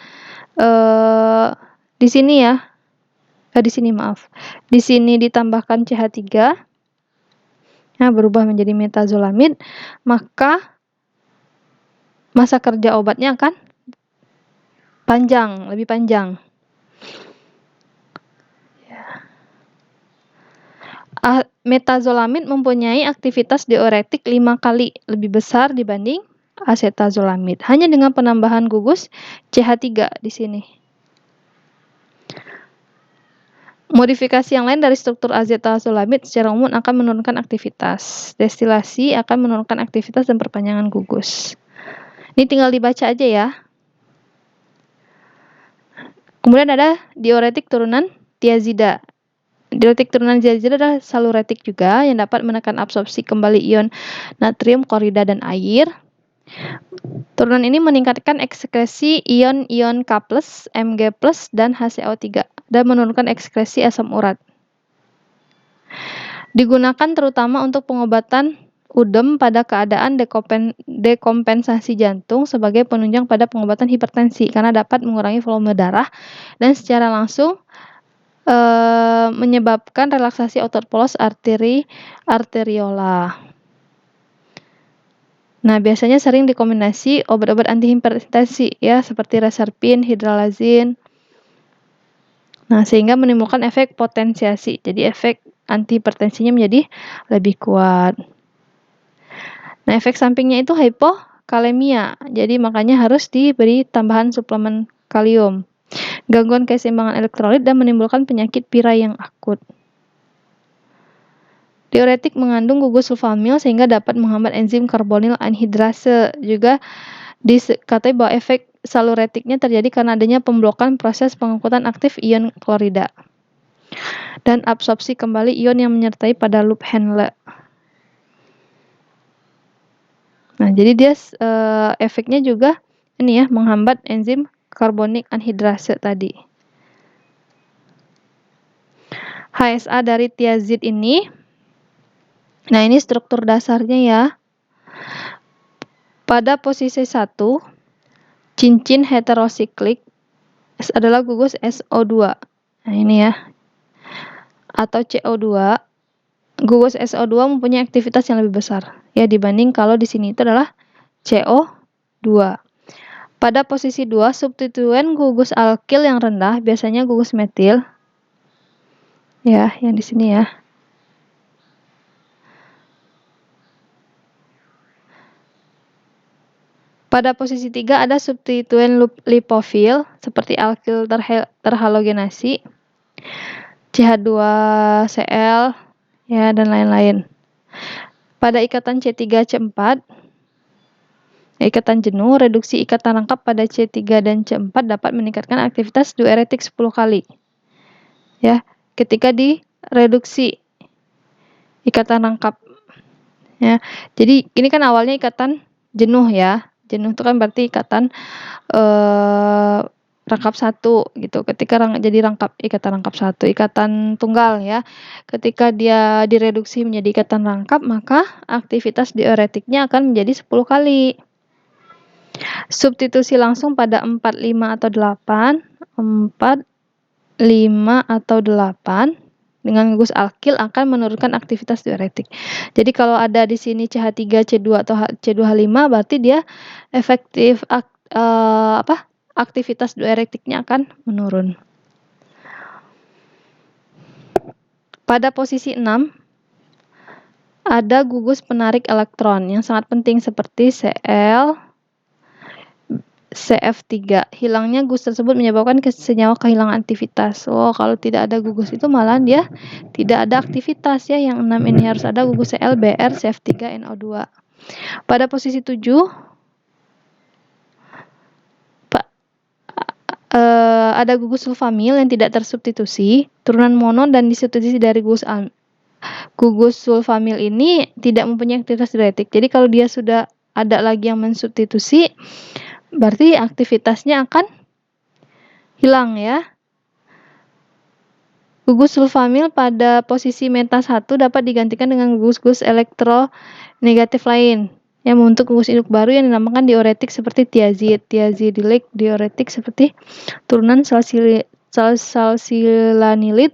di sini ditambahkan CH3, nah berubah menjadi metazolamid, maka masa kerja obatnya akan lebih panjang. Metazolamid mempunyai aktivitas diuretik 5 kali lebih besar dibanding asetazolamid, hanya dengan penambahan gugus CH3 di sini. Modifikasi yang lain dari struktur azetazolamid secara umum akan menurunkan aktivitas. Destilasi akan menurunkan aktivitas dan perpanjangan gugus. Ini tinggal dibaca aja ya. Kemudian ada diuretik turunan tiazida. Diuretik turunan tiazida adalah saluretik juga yang dapat menekan absorpsi kembali ion natrium, klorida, dan air. Turunan ini meningkatkan ekskresi ion-ion K+, Mg+, dan HCO3 dan menurunkan ekskresi asam urat. Digunakan terutama untuk pengobatan udem pada keadaan dekompensasi jantung sebagai penunjang pada pengobatan hipertensi karena dapat mengurangi volume darah dan secara langsung menyebabkan relaksasi otot polos arteriola. Nah, biasanya sering dikombinasi obat-obat antihipertensi ya, seperti reserpin, hidralazin. Nah, sehingga menimbulkan efek potensiasi. Jadi efek antihipertensinya menjadi lebih kuat. Nah, efek sampingnya itu hipokalemia. Jadi makanya harus diberi tambahan suplemen kalium. Gangguan keseimbangan elektrolit dan menimbulkan penyakit pira yang akut. Diuretik mengandung gugus sulfamil sehingga dapat menghambat enzim karbonil anhidrase. Juga dikatakan bahwa efek saluretiknya terjadi karena adanya pemblokan proses pengangkutan aktif ion klorida dan absorpsi kembali ion yang menyertai pada loop Henle. Nah, jadi dia efeknya juga ini ya, menghambat enzim karbonik anhidrase tadi. HSA dari tiazid ini, nah ini struktur dasarnya ya. Pada posisi 1, cincin heterosiklik adalah gugus SO2. Nah, ini ya. Atau CO2. Gugus SO2 mempunyai aktivitas yang lebih besar ya dibanding kalau di sini itu adalah CO2. Pada posisi 2, substituen gugus alkil yang rendah biasanya gugus metil. Ya, yang di sini ya. Pada posisi 3 ada substituen lipofil seperti alkil terhalogenasi, CH2Cl ya, dan lain-lain. Pada ikatan C3-C4, ikatan jenuh, reduksi ikatan rangkap pada C3 dan C4 dapat meningkatkan aktivitas diuretik 10 kali. Ya, ketika direduksi ikatan rangkap. Ya. Jadi ini kan awalnya ikatan jenuh ya. Jenuh itu kan berarti ikatan rangkap 1 gitu. Ketika jadi ikatan rangkap 1, ikatan tunggal ya. Ketika dia direduksi menjadi ikatan rangkap, maka aktivitas diuretiknya akan menjadi 10 kali. Substitusi langsung pada 4, 5 atau 8, 4, 5 atau 8 dengan gugus alkil akan menurunkan aktivitas diuretik. Jadi kalau ada di sini CH3, C2 atau C2H5 berarti dia efektif aktivitas diuretiknya akan menurun. Pada posisi 6 ada gugus penarik elektron yang sangat penting seperti Cl, CF3. Hilangnya gugus tersebut menyebabkan senyawa kehilangan aktivitas. Oh, kalau tidak ada gugus itu malah dia tidak ada aktivitas ya. Yang 6 ini harus ada gugus Cl, Br, CF3, NO2. Pada posisi 7 ada gugus sulfamil yang tidak tersubstitusi, turunan mono dan disubstitusi dari gugus sulfamil ini tidak mempunyai aktivitas diuretik. Jadi kalau dia sudah ada lagi yang mensubstitusi, berarti aktivitasnya akan hilang ya. Gugus sulfamil pada posisi meta 1 dapat digantikan dengan gugus elektronegatif lain yang membentuk gugus induk baru yang dinamakan diuretik seperti tiazid, tiazidilik, diuretik seperti turunan salsilanilid,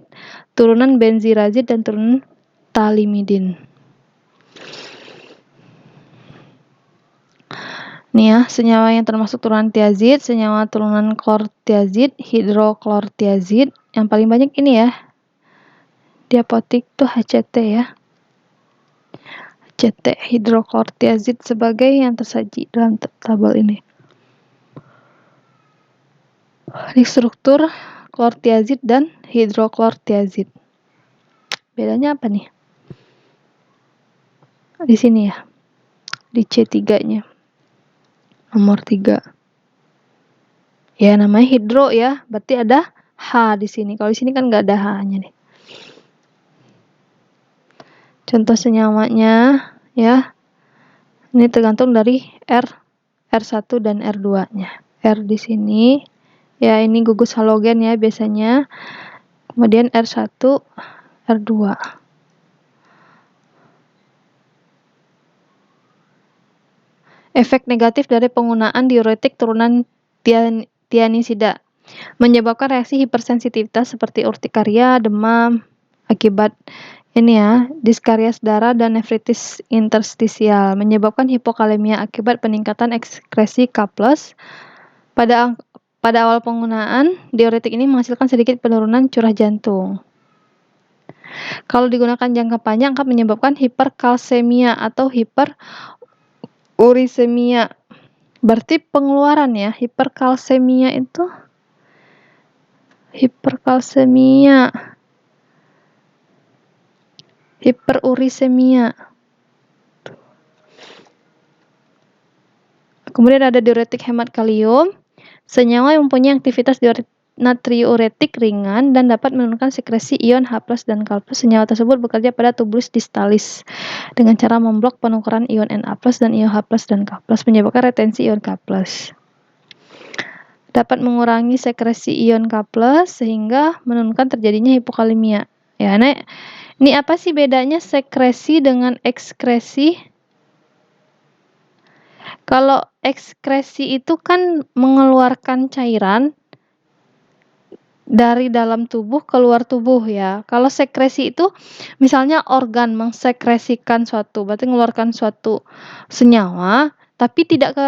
turunan benzirazid, dan turunan talimidin. Nih ya, senyawa yang termasuk turunan tiazid, senyawa turunan klortiazid, hidroklortiazid. Yang paling banyak ini ya, di apotik tuh HCT ya. HCT, hidroklortiazid sebagai yang tersaji dalam tabel ini. Di struktur klortiazid dan hidroklortiazid. Bedanya apa nih? Di sini ya. Di C3-nya. Nomor 3. Ya, namanya hidro ya. Berarti ada H di sini. Kalau di sini kan nggak ada H-nya nih. Contoh senyawanya ya. Ini tergantung dari R1 dan R2-nya. R di sini. Ya, ini gugus halogen ya biasanya. Kemudian R1, R2. Efek negatif dari penggunaan diuretik turunan tianisida menyebabkan reaksi hipersensitivitas seperti urtikaria, demam, akibat ini ya, diskarias darah dan nefritis interstisial, menyebabkan hipokalemia akibat peningkatan ekskresi K+. Pada awal penggunaan, diuretik ini menghasilkan sedikit penurunan curah jantung. Kalau digunakan jangka panjang akan menyebabkan hiperkalsemia atau hiperurisemia. Berarti pengeluaran ya, hiperkalsemia itu hiperurisemia. Kemudian ada diuretik hemat kalium, senyawa yang mempunyai aktivitas natriuretik ringan dan dapat menurunkan sekresi ion H+ dan K+. Senyawa tersebut bekerja pada tubulus distalis dengan cara memblok penukaran ion Na+ dan ion H+ dan K+, menyebabkan retensi ion K+. Dapat mengurangi sekresi ion K+ sehingga menurunkan terjadinya hipokalemia. Ya, nah, ini apa sih bedanya sekresi dengan ekskresi? Kalau ekskresi itu kan mengeluarkan cairan dari dalam tubuh keluar tubuh ya. Kalau sekresi itu misalnya organ mengsekresikan suatu, berarti mengeluarkan suatu senyawa tapi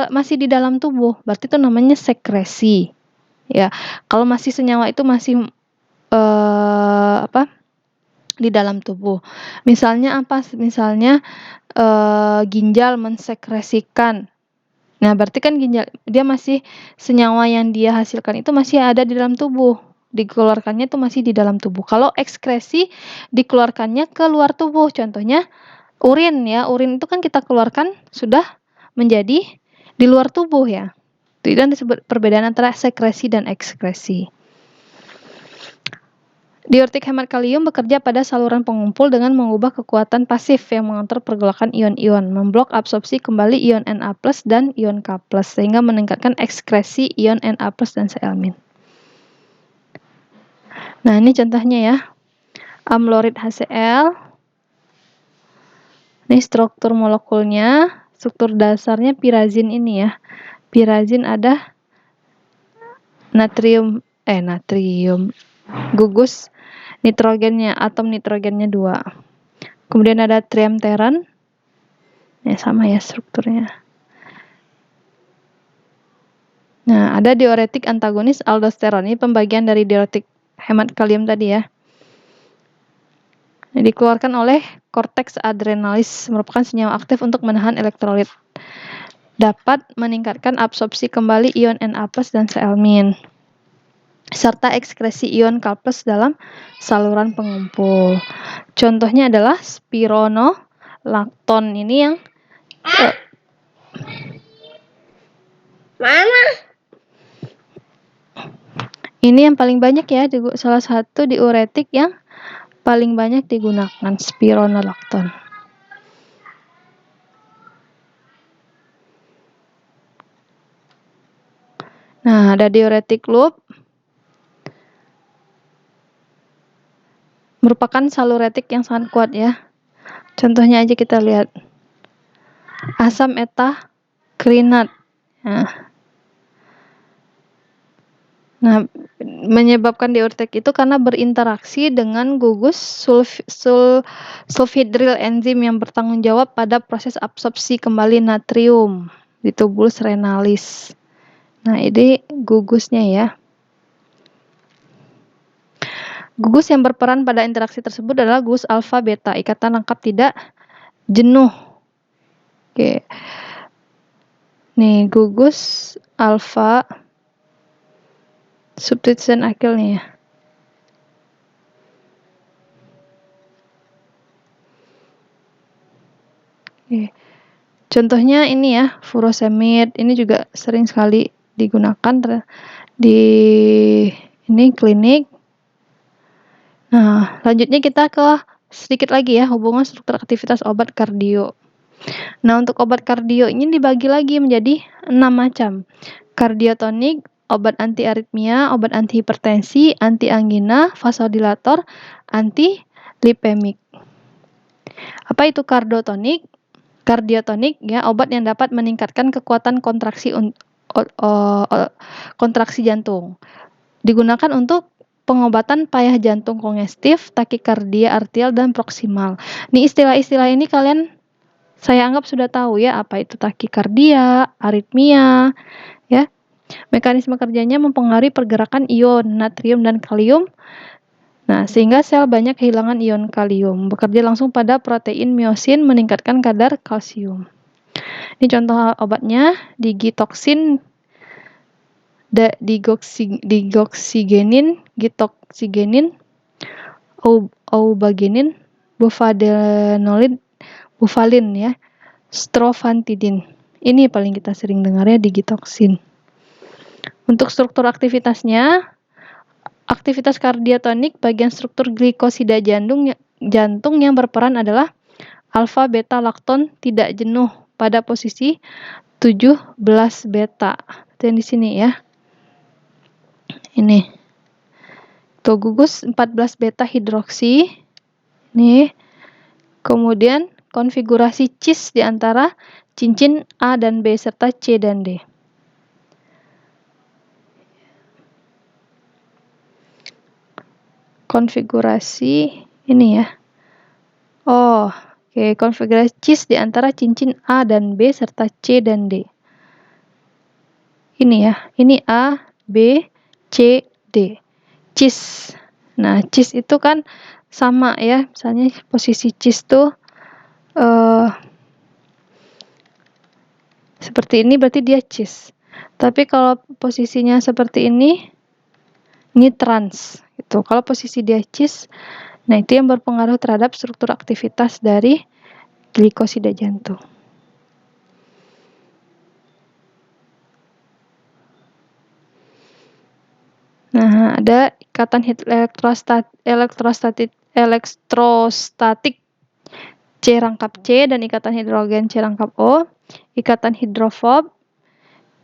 masih di dalam tubuh, berarti itu namanya sekresi. Ya, kalau masih senyawa itu masih di dalam tubuh. Misalnya apa? Misalnya ginjal mensekresikan. Nah, berarti kan ginjal dia masih senyawa yang dia hasilkan itu masih ada di dalam tubuh. Dikeluarkannya itu masih di dalam tubuh. Kalau ekskresi dikeluarkannya ke luar tubuh. Contohnya urin ya. Urin itu kan kita keluarkan sudah menjadi di luar tubuh ya. Itu yang disebut perbedaan antara sekresi dan ekskresi. Diuretik hemat kalium bekerja pada saluran pengumpul dengan mengubah kekuatan pasif yang mengatur pergolakan ion-ion, memblok absorpsi kembali ion Na+ dan ion K+, sehingga meningkatkan ekskresi ion Na+ dan Cl-. Nah, ini contohnya ya. Amlorid HCl. Ini struktur molekulnya, struktur dasarnya pirazin ini ya. pirazin ada natrium gugus nitrogennya, atom nitrogennya 2. Kemudian ada triamteran. Ya, sama ya strukturnya. Nah, ada diuretik antagonis aldosteron. Ini pembagian dari diuretik hemat kalium tadi ya. Yang dikeluarkan oleh korteks adrenalis, merupakan senyawa aktif untuk menahan elektrolit. Dapat meningkatkan absorpsi kembali ion Na+ dan Cl-, serta ekskresi ion Kal+ dalam saluran pengumpul. Contohnya adalah spironolakton. Ini yang ini yang paling banyak ya, salah satu diuretik yang paling banyak digunakan, spironolakton. Nah, ada diuretik loop. Merupakan saluretik yang sangat kuat ya. Contohnya aja kita lihat. Asam etakrinat. Nah, menyebabkan diuretik itu karena berinteraksi dengan gugus sulfhidryl enzim yang bertanggung jawab pada proses absorpsi kembali natrium di tubulus renalis. Nah, ini gugusnya ya. Gugus yang berperan pada interaksi tersebut adalah gugus alfa beta, ikatan lengkap tidak jenuh. Oke. Nih, gugus alfa substitution akil nih ya. Oke. Contohnya ini ya, furosemid. Ini juga sering sekali digunakan di ini klinik. Nah, lanjutnya kita ke sedikit lagi ya, hubungan struktur aktivitas obat kardio. Nah, untuk obat kardio ini dibagi lagi menjadi 6 macam. Kardiotonik, obat anti aritmia, obat anti hipertensi, anti angina, vasodilator, anti lipemik. Apa itu kardiotonik? Kardiotonik ya, obat yang dapat meningkatkan kekuatan kontraksi jantung. Digunakan untuk pengobatan payah jantung kongestif, takikardia arterial, dan proksimal. Nih istilah-istilah ini saya anggap sudah tahu ya, apa itu takikardia, aritmia, ya. Mekanisme kerjanya mempengaruhi pergerakan ion natrium dan kalium. Nah, sehingga sel banyak kehilangan ion kalium, bekerja langsung pada protein miosin, meningkatkan kadar kalsium. Ini contoh obatnya, digitoxin, digoxigenin, gitoxigenin, aubagenin, bufalin ya, strofantidin. Ini paling kita sering dengar ya, digitoxin. Untuk struktur aktivitasnya, aktivitas kardiotonik bagian struktur glikosida jantung yang berperan adalah alfa beta lakton tidak jenuh pada posisi 17 beta. Itu yang di sini ya. Ini. Tuh gugus 14 beta hidroksi. Nih. Kemudian konfigurasi cis di antara cincin A dan B serta C dan D. Konfigurasi ini ya. Oke, konfigurasi cis di antara cincin A dan B serta C dan D. Ini ya, ini A, B, C, D. Cis. Nah, cis itu kan sama ya, misalnya posisi cis tuh seperti ini berarti dia cis. Tapi kalau posisinya seperti ini trans gitu. Kalau posisi dia cis, nah itu yang berpengaruh terhadap struktur aktivitas dari glikosida jantung. Nah, ada ikatan elektrostatik C rangkap C dan ikatan hidrogen C rangkap O, ikatan hidrofob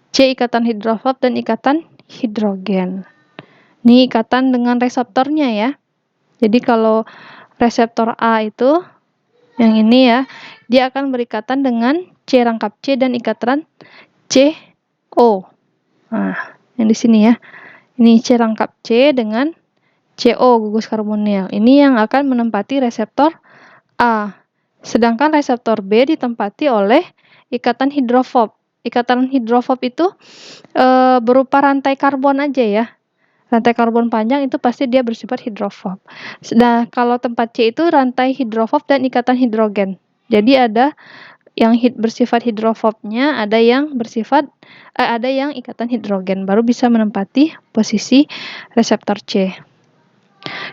C ikatan hidrofob dan ikatan hidrogen. Ini ikatan dengan reseptornya ya. Jadi kalau reseptor A itu yang ini ya, dia akan berikatan dengan C rangkap C dan ikatan C O. Nah, yang di sini ya. Ini C rangkap C dengan CO gugus karbonil. Ini yang akan menempati reseptor A. Sedangkan reseptor B ditempati oleh ikatan hidrofob. Ikatan hidrofob itu berupa rantai karbon aja ya. Rantai karbon panjang itu pasti dia bersifat hidrofob. Nah, kalau tempat C itu rantai hidrofob dan ikatan hidrogen. Jadi ada yang bersifat hidrofobnya, ada yang ikatan hidrogen, baru bisa menempati posisi reseptor C.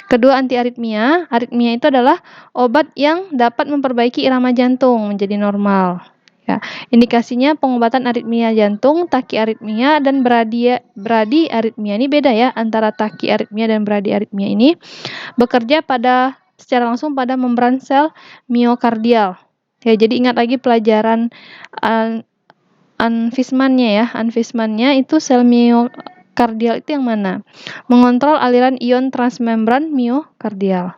Kedua, antiaritmia. Aritmia itu adalah obat yang dapat memperbaiki irama jantung menjadi normal. Ya, indikasinya pengobatan aritmia jantung, takiaritmia, dan bradiaritmia. Ini beda ya antara takiaritmia dan bradiaritmia ini. Bekerja secara langsung pada membran sel miokardial. Ya, jadi ingat lagi pelajaran Anfismannya ya. Anfismannya itu sel miokardial itu yang mana? Mengontrol aliran ion transmembran miokardial.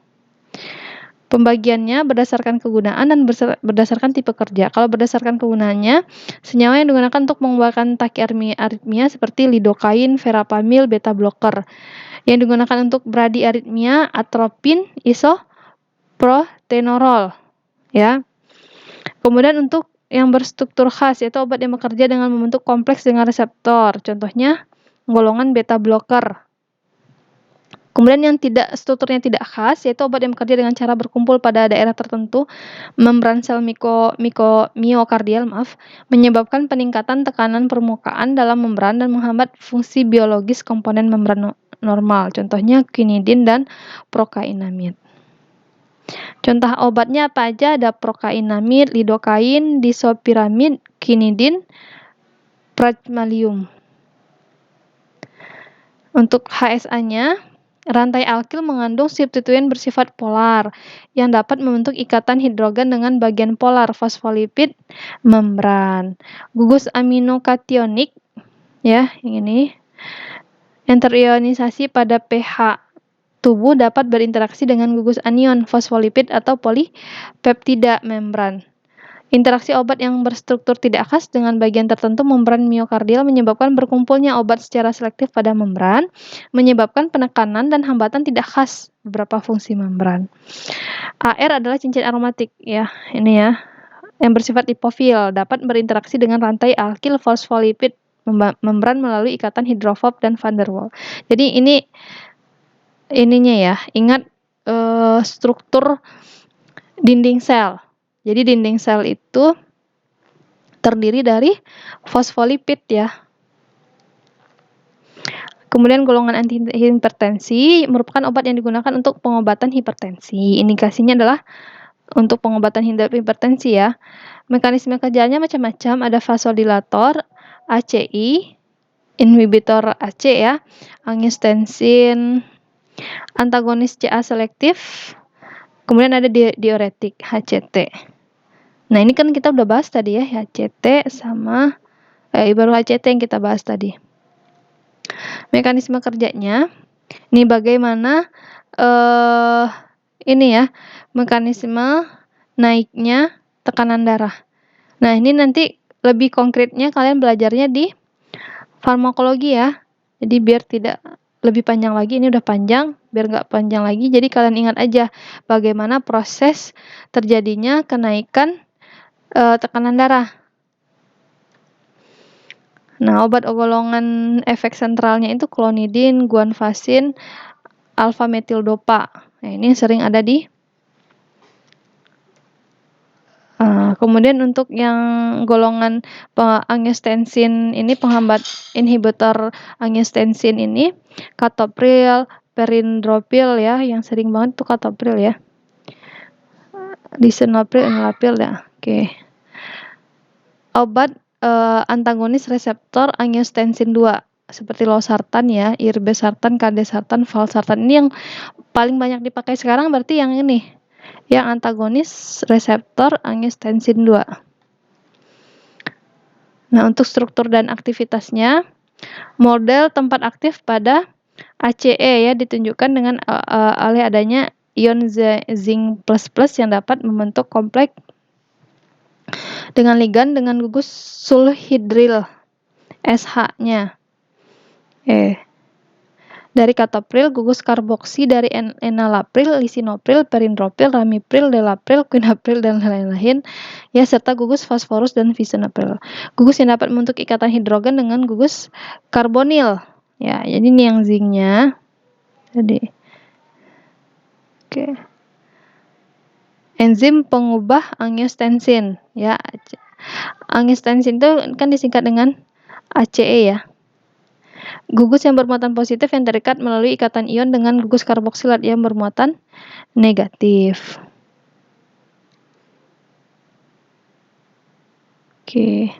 Pembagiannya berdasarkan kegunaan dan berdasarkan tipe kerja. Kalau berdasarkan kegunaannya, senyawa yang digunakan untuk mengobatkan takiaritmia seperti lidokain, verapamil, beta blocker. Yang digunakan untuk bradiaritmia, atropin, isoprotenorol. Ya. Kemudian untuk yang berstruktur khas, yaitu obat yang bekerja dengan membentuk kompleks dengan reseptor. Contohnya, golongan beta blocker. Kemudian yang strukturnya tidak khas, yaitu obat yang bekerja dengan cara berkumpul pada daerah tertentu, membran sel miokardial, menyebabkan peningkatan tekanan permukaan dalam membran dan menghambat fungsi biologis komponen membran normal. Contohnya quinidin dan prokainamid. Contoh obatnya apa aja? Ada prokainamid, lidokain, disopiramid, quinidin, pratmalium. Untuk HSA-nya, rantai alkil mengandung substituen bersifat polar yang dapat membentuk ikatan hidrogen dengan bagian polar fosfolipid membran. Gugus aminokationik ya, yang ini yang terionisasi pada pH tubuh dapat berinteraksi dengan gugus anion fosfolipid atau polipeptida membran. Interaksi obat yang berstruktur tidak khas dengan bagian tertentu membran miokardial menyebabkan berkumpulnya obat secara selektif pada membran, menyebabkan penekanan dan hambatan tidak khas beberapa fungsi membran. AR adalah cincin aromatik ya, ini ya, yang bersifat lipofil, dapat berinteraksi dengan rantai alkil fosfolipid membran melalui ikatan hidrofob dan van der Waals. Jadi ininya ya, ingat struktur dinding sel. Jadi dinding sel itu terdiri dari fosfolipid ya. Kemudian golongan antihipertensi merupakan obat yang digunakan untuk pengobatan hipertensi. Indikasinya adalah untuk pengobatan hipertensi ya. Mekanisme kerjanya macam-macam, ada vasodilator, ACI, inhibitor AC ya, angiostensin, antagonis CA selektif, kemudian ada diuretik HCT. Nah, ini kan kita udah bahas tadi ya, HCT sama baru HCT yang kita bahas tadi. Mekanisme kerjanya, ini bagaimana ini ya, mekanisme naiknya tekanan darah. Nah, ini nanti lebih konkretnya kalian belajarnya di farmakologi ya. Jadi biar tidak lebih panjang lagi, ini udah panjang, biar nggak panjang lagi. Jadi kalian ingat aja bagaimana proses terjadinya kenaikan tekanan darah. Nah, obat golongan efek sentralnya itu klonidin, guanfacin, alfa metil dopa. Nah, ini sering ada di kemudian untuk yang golongan angiostensin ini, penghambat inhibitor angiostensin ini, captopril, perindropil ya, yang sering banget tuh captopril ya. Lisinopril, enalapril ya. Oke. Obat antagonis reseptor angiostensin 2 seperti losartan ya, irbesartan, kandesartan, valsartan. Ini yang paling banyak dipakai sekarang berarti yang ini. Yang antagonis reseptor angiostensin 2. Nah, untuk struktur dan aktivitasnya, model tempat aktif pada ACE ya ditunjukkan dengan oleh adanya ion zinc++ yang dapat membentuk kompleks dengan ligan dengan gugus sulhidril SH-nya. Dari captopril, gugus karboksi dari enalapril, lisinopril, perindopril, ramipril, delapril, quinapril, dan lain-lain, ya, serta gugus fosforus dan lisinopril. Gugus yang dapat membentuk ikatan hidrogen dengan gugus karbonil. Ya, jadi ini yang zincnya. Jadi, oke. Enzim pengubah angiostensin, ya. Angiostensin itu kan disingkat dengan ACE, ya. Gugus yang bermuatan positif yang terikat melalui ikatan ion dengan gugus karboksilat yang bermuatan negatif. Oke.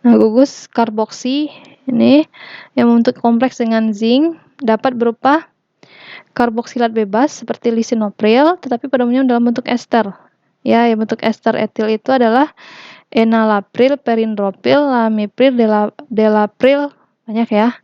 Nah, gugus karboksi ini yang membentuk kompleks dengan zinc dapat berupa karboksilat bebas seperti lisinopril, tetapi pada umumnya dalam bentuk ester. Ya, yang bentuk ester etil itu adalah enalapril, perindropril, ramipril, delapril, banyak ya.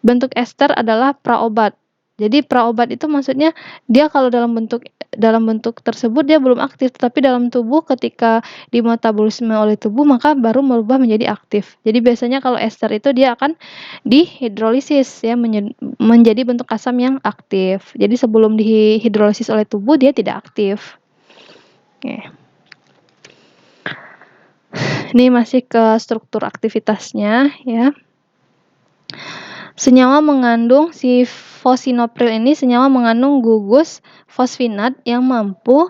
Bentuk ester adalah praobat. Jadi praobat itu maksudnya dia kalau dalam bentuk tersebut dia belum aktif, tetapi dalam tubuh ketika dimetabolisme oleh tubuh maka baru berubah menjadi aktif. Jadi biasanya kalau ester itu dia akan dihidrolisis, ya, menjadi bentuk asam yang aktif. Jadi sebelum dihidrolisis oleh tubuh dia tidak aktif. Oke. Ini masih ke struktur aktivitasnya, ya. Senyawa mengandung si fosinopril ini senyawa mengandung gugus fosfinat yang mampu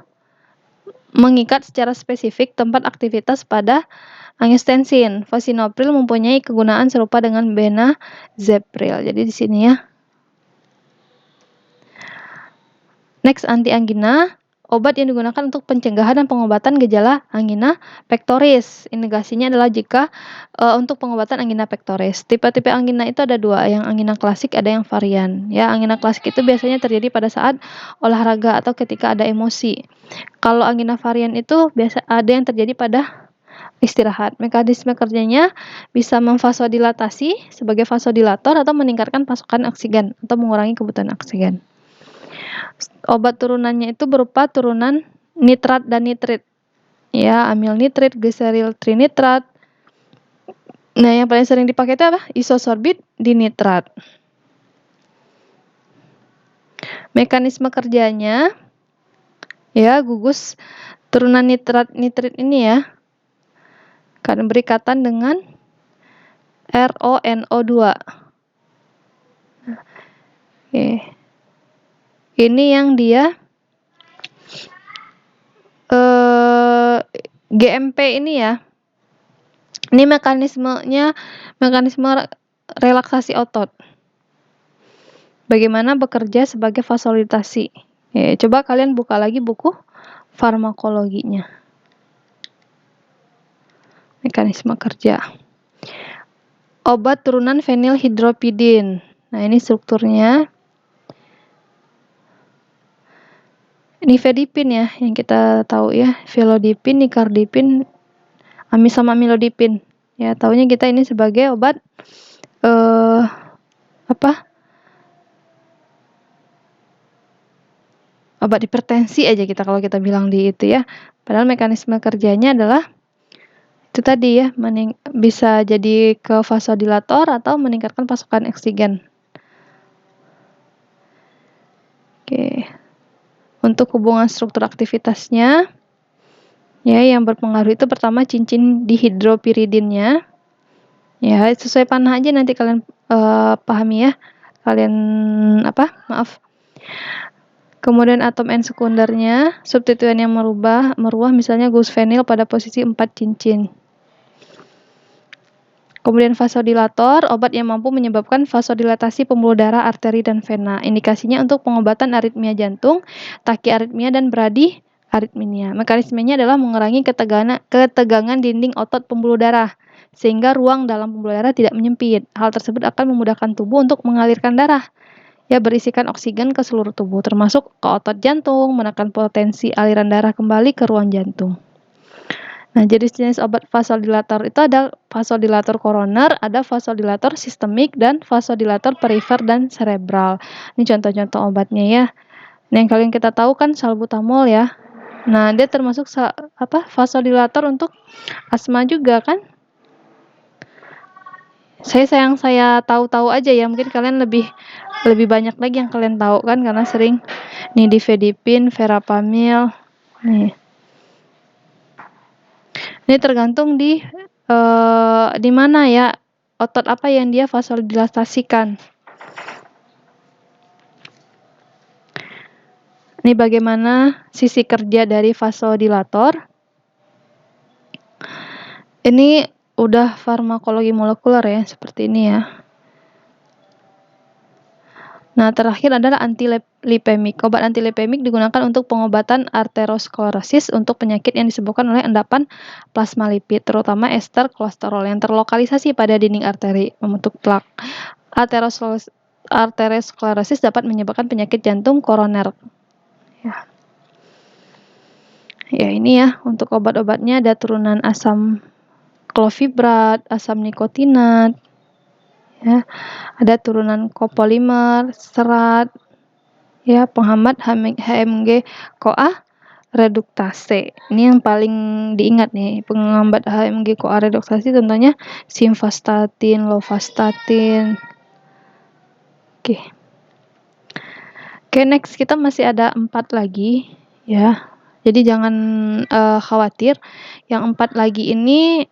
mengikat secara spesifik tempat aktivitas pada angiostensin. Fosinopril mempunyai kegunaan serupa dengan benazepril. Jadi di sini, ya. Next, antiangina. Obat yang digunakan untuk pencegahan dan pengobatan gejala angina pectoris. Indikasinya adalah jika untuk pengobatan angina pectoris. Tipe-tipe angina itu ada dua, yang angina klasik, ada yang varian. Ya, angina klasik itu biasanya terjadi pada saat olahraga atau ketika ada emosi. Kalau angina varian itu biasa ada yang terjadi pada istirahat. Mekanisme kerjanya bisa memvasodilatasi sebagai vasodilator atau meningkatkan pasokan oksigen atau mengurangi kebutuhan oksigen. Obat turunannya itu berupa turunan nitrat dan nitrit. Ya, amil nitrit, glyceryl trinitrat. Nah, yang paling sering dipakai itu apa? Isosorbit dinitrat. Mekanisme kerjanya, ya, gugus turunan nitrit ini, ya, akan berikatan dengan RONO2. Oke. Ini yang dia GMP ini, ya. Ini mekanisme relaksasi otot. Bagaimana bekerja sebagai vasodilatasi. Coba kalian buka lagi buku farmakologinya. Mekanisme kerja. Obat turunan fenilhidropidin. Nah, ini strukturnya. Nifedipin, ya, yang kita tahu, ya, felodipin, nikardipin, sama amilodipin. Ya, taunya kita ini sebagai obat obat hipertensi aja kita kalau kita bilang di itu, ya. Padahal mekanisme kerjanya adalah itu tadi, ya, bisa jadi ke vasodilator atau meningkatkan pasokan oksigen. Oke. Untuk hubungan struktur aktivitasnya, ya, yang berpengaruh itu pertama cincin dihidropiridinnya. Ya, sesuai panah aja nanti kalian pahami, ya. Kemudian atom N sekundernya, substituen yang meruah misalnya gugus fenil pada posisi 4 cincin. Kemudian vasodilator, obat yang mampu menyebabkan vasodilatasi pembuluh darah, arteri, dan vena. Indikasinya untuk pengobatan aritmia jantung, takiaritmia, dan bradiaritmia. Mekanismenya adalah mengurangi ketegangan dinding otot pembuluh darah, sehingga ruang dalam pembuluh darah tidak menyempit. Hal tersebut akan memudahkan tubuh untuk mengalirkan darah, ya, berisikan oksigen ke seluruh tubuh, termasuk ke otot jantung, menekan potensi aliran darah kembali ke ruang jantung. Nah, jenis-jenis obat vasodilator itu ada vasodilator koroner, ada vasodilator sistemik, dan vasodilator perifer dan cerebral. Ini contoh-contoh obatnya, ya. Nah, yang kalian kita tahu kan salbutamol, ya. Nah, dia termasuk vasodilator untuk asma juga kan? Saya tahu-tahu aja ya, mungkin kalian lebih banyak lagi yang kalian tahu kan karena sering nifedipin, verapamil. Nih. Ini tergantung di mana ya, otot apa yang dia vasodilatasikan. Ini bagaimana sisi kerja dari vasodilator. Ini udah farmakologi molekuler ya, seperti ini ya. Nah, terakhir adalah antilipemik. Obat antilipemik digunakan untuk pengobatan arteriosklerosis untuk penyakit yang disebabkan oleh endapan plasma lipid, terutama ester kolesterol yang terlokalisasi pada dinding arteri, membentuk plak. Arteriosklerosis dapat menyebabkan penyakit jantung koroner. Ya, ini ya untuk obat-obatnya ada turunan asam klofibrat, asam nikotinat, ya, ada turunan kopolimer, serat, ya, penghambat HMG-CoA reduktase. Ini yang paling diingat nih, penghambat HMG-CoA reduktase contohnya simvastatin, lovastatin. Oke. Oke, next kita masih ada 4 lagi ya. Jadi jangan khawatir. Yang 4 lagi ini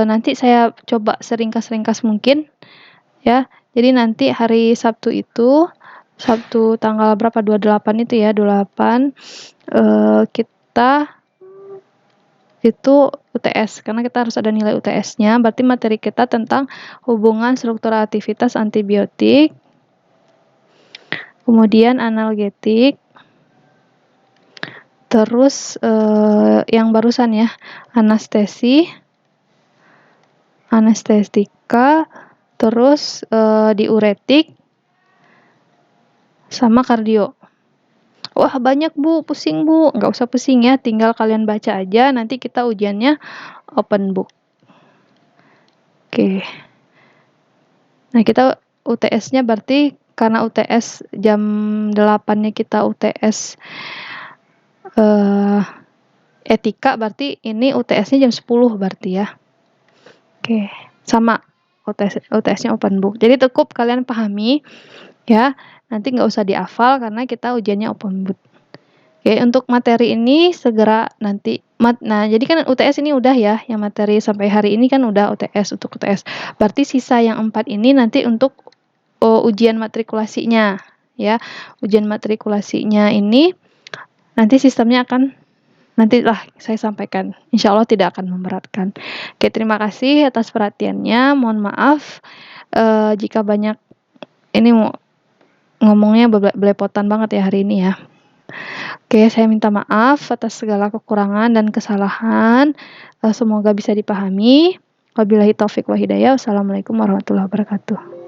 nanti saya coba seringkas mungkin ya. Jadi nanti hari Sabtu itu, Sabtu tanggal berapa? 28 itu ya, 28 kita itu UTS karena kita harus ada nilai UTS-nya. Berarti materi kita tentang hubungan struktur aktivitas antibiotik, kemudian analgetik, terus yang barusan ya, anestetika, terus diuretik, sama kardio. Wah, banyak Bu, pusing Bu. Nggak usah pusing ya, tinggal kalian baca aja, nanti kita ujiannya open book. Oke. Nah, kita UTS-nya berarti karena UTS jam 8-nya kita UTS etika, berarti ini UTS-nya jam 10 berarti ya. Oke, sama UTS-nya open book. Jadi cukup kalian pahami ya. Nanti nggak usah dihafal karena kita ujiannya open book. Oke, untuk materi ini segera nanti. Nah, jadi kan UTS ini udah ya, yang materi sampai hari ini kan udah untuk UTS. Berarti sisa yang 4 ini nanti untuk ujian matrikulasinya ya. Ujian matrikulasinya ini nanti sistemnya akan nantilah saya sampaikan. Insya Allah tidak akan memberatkan. Oke, terima kasih atas perhatiannya. Mohon maaf jika banyak ini ngomongnya belepotan banget ya hari ini ya. Oke, saya minta maaf atas segala kekurangan dan kesalahan. Semoga bisa dipahami. Wabillahi taufik wa hidayah. Wassalamualaikum warahmatullahi wabarakatuh.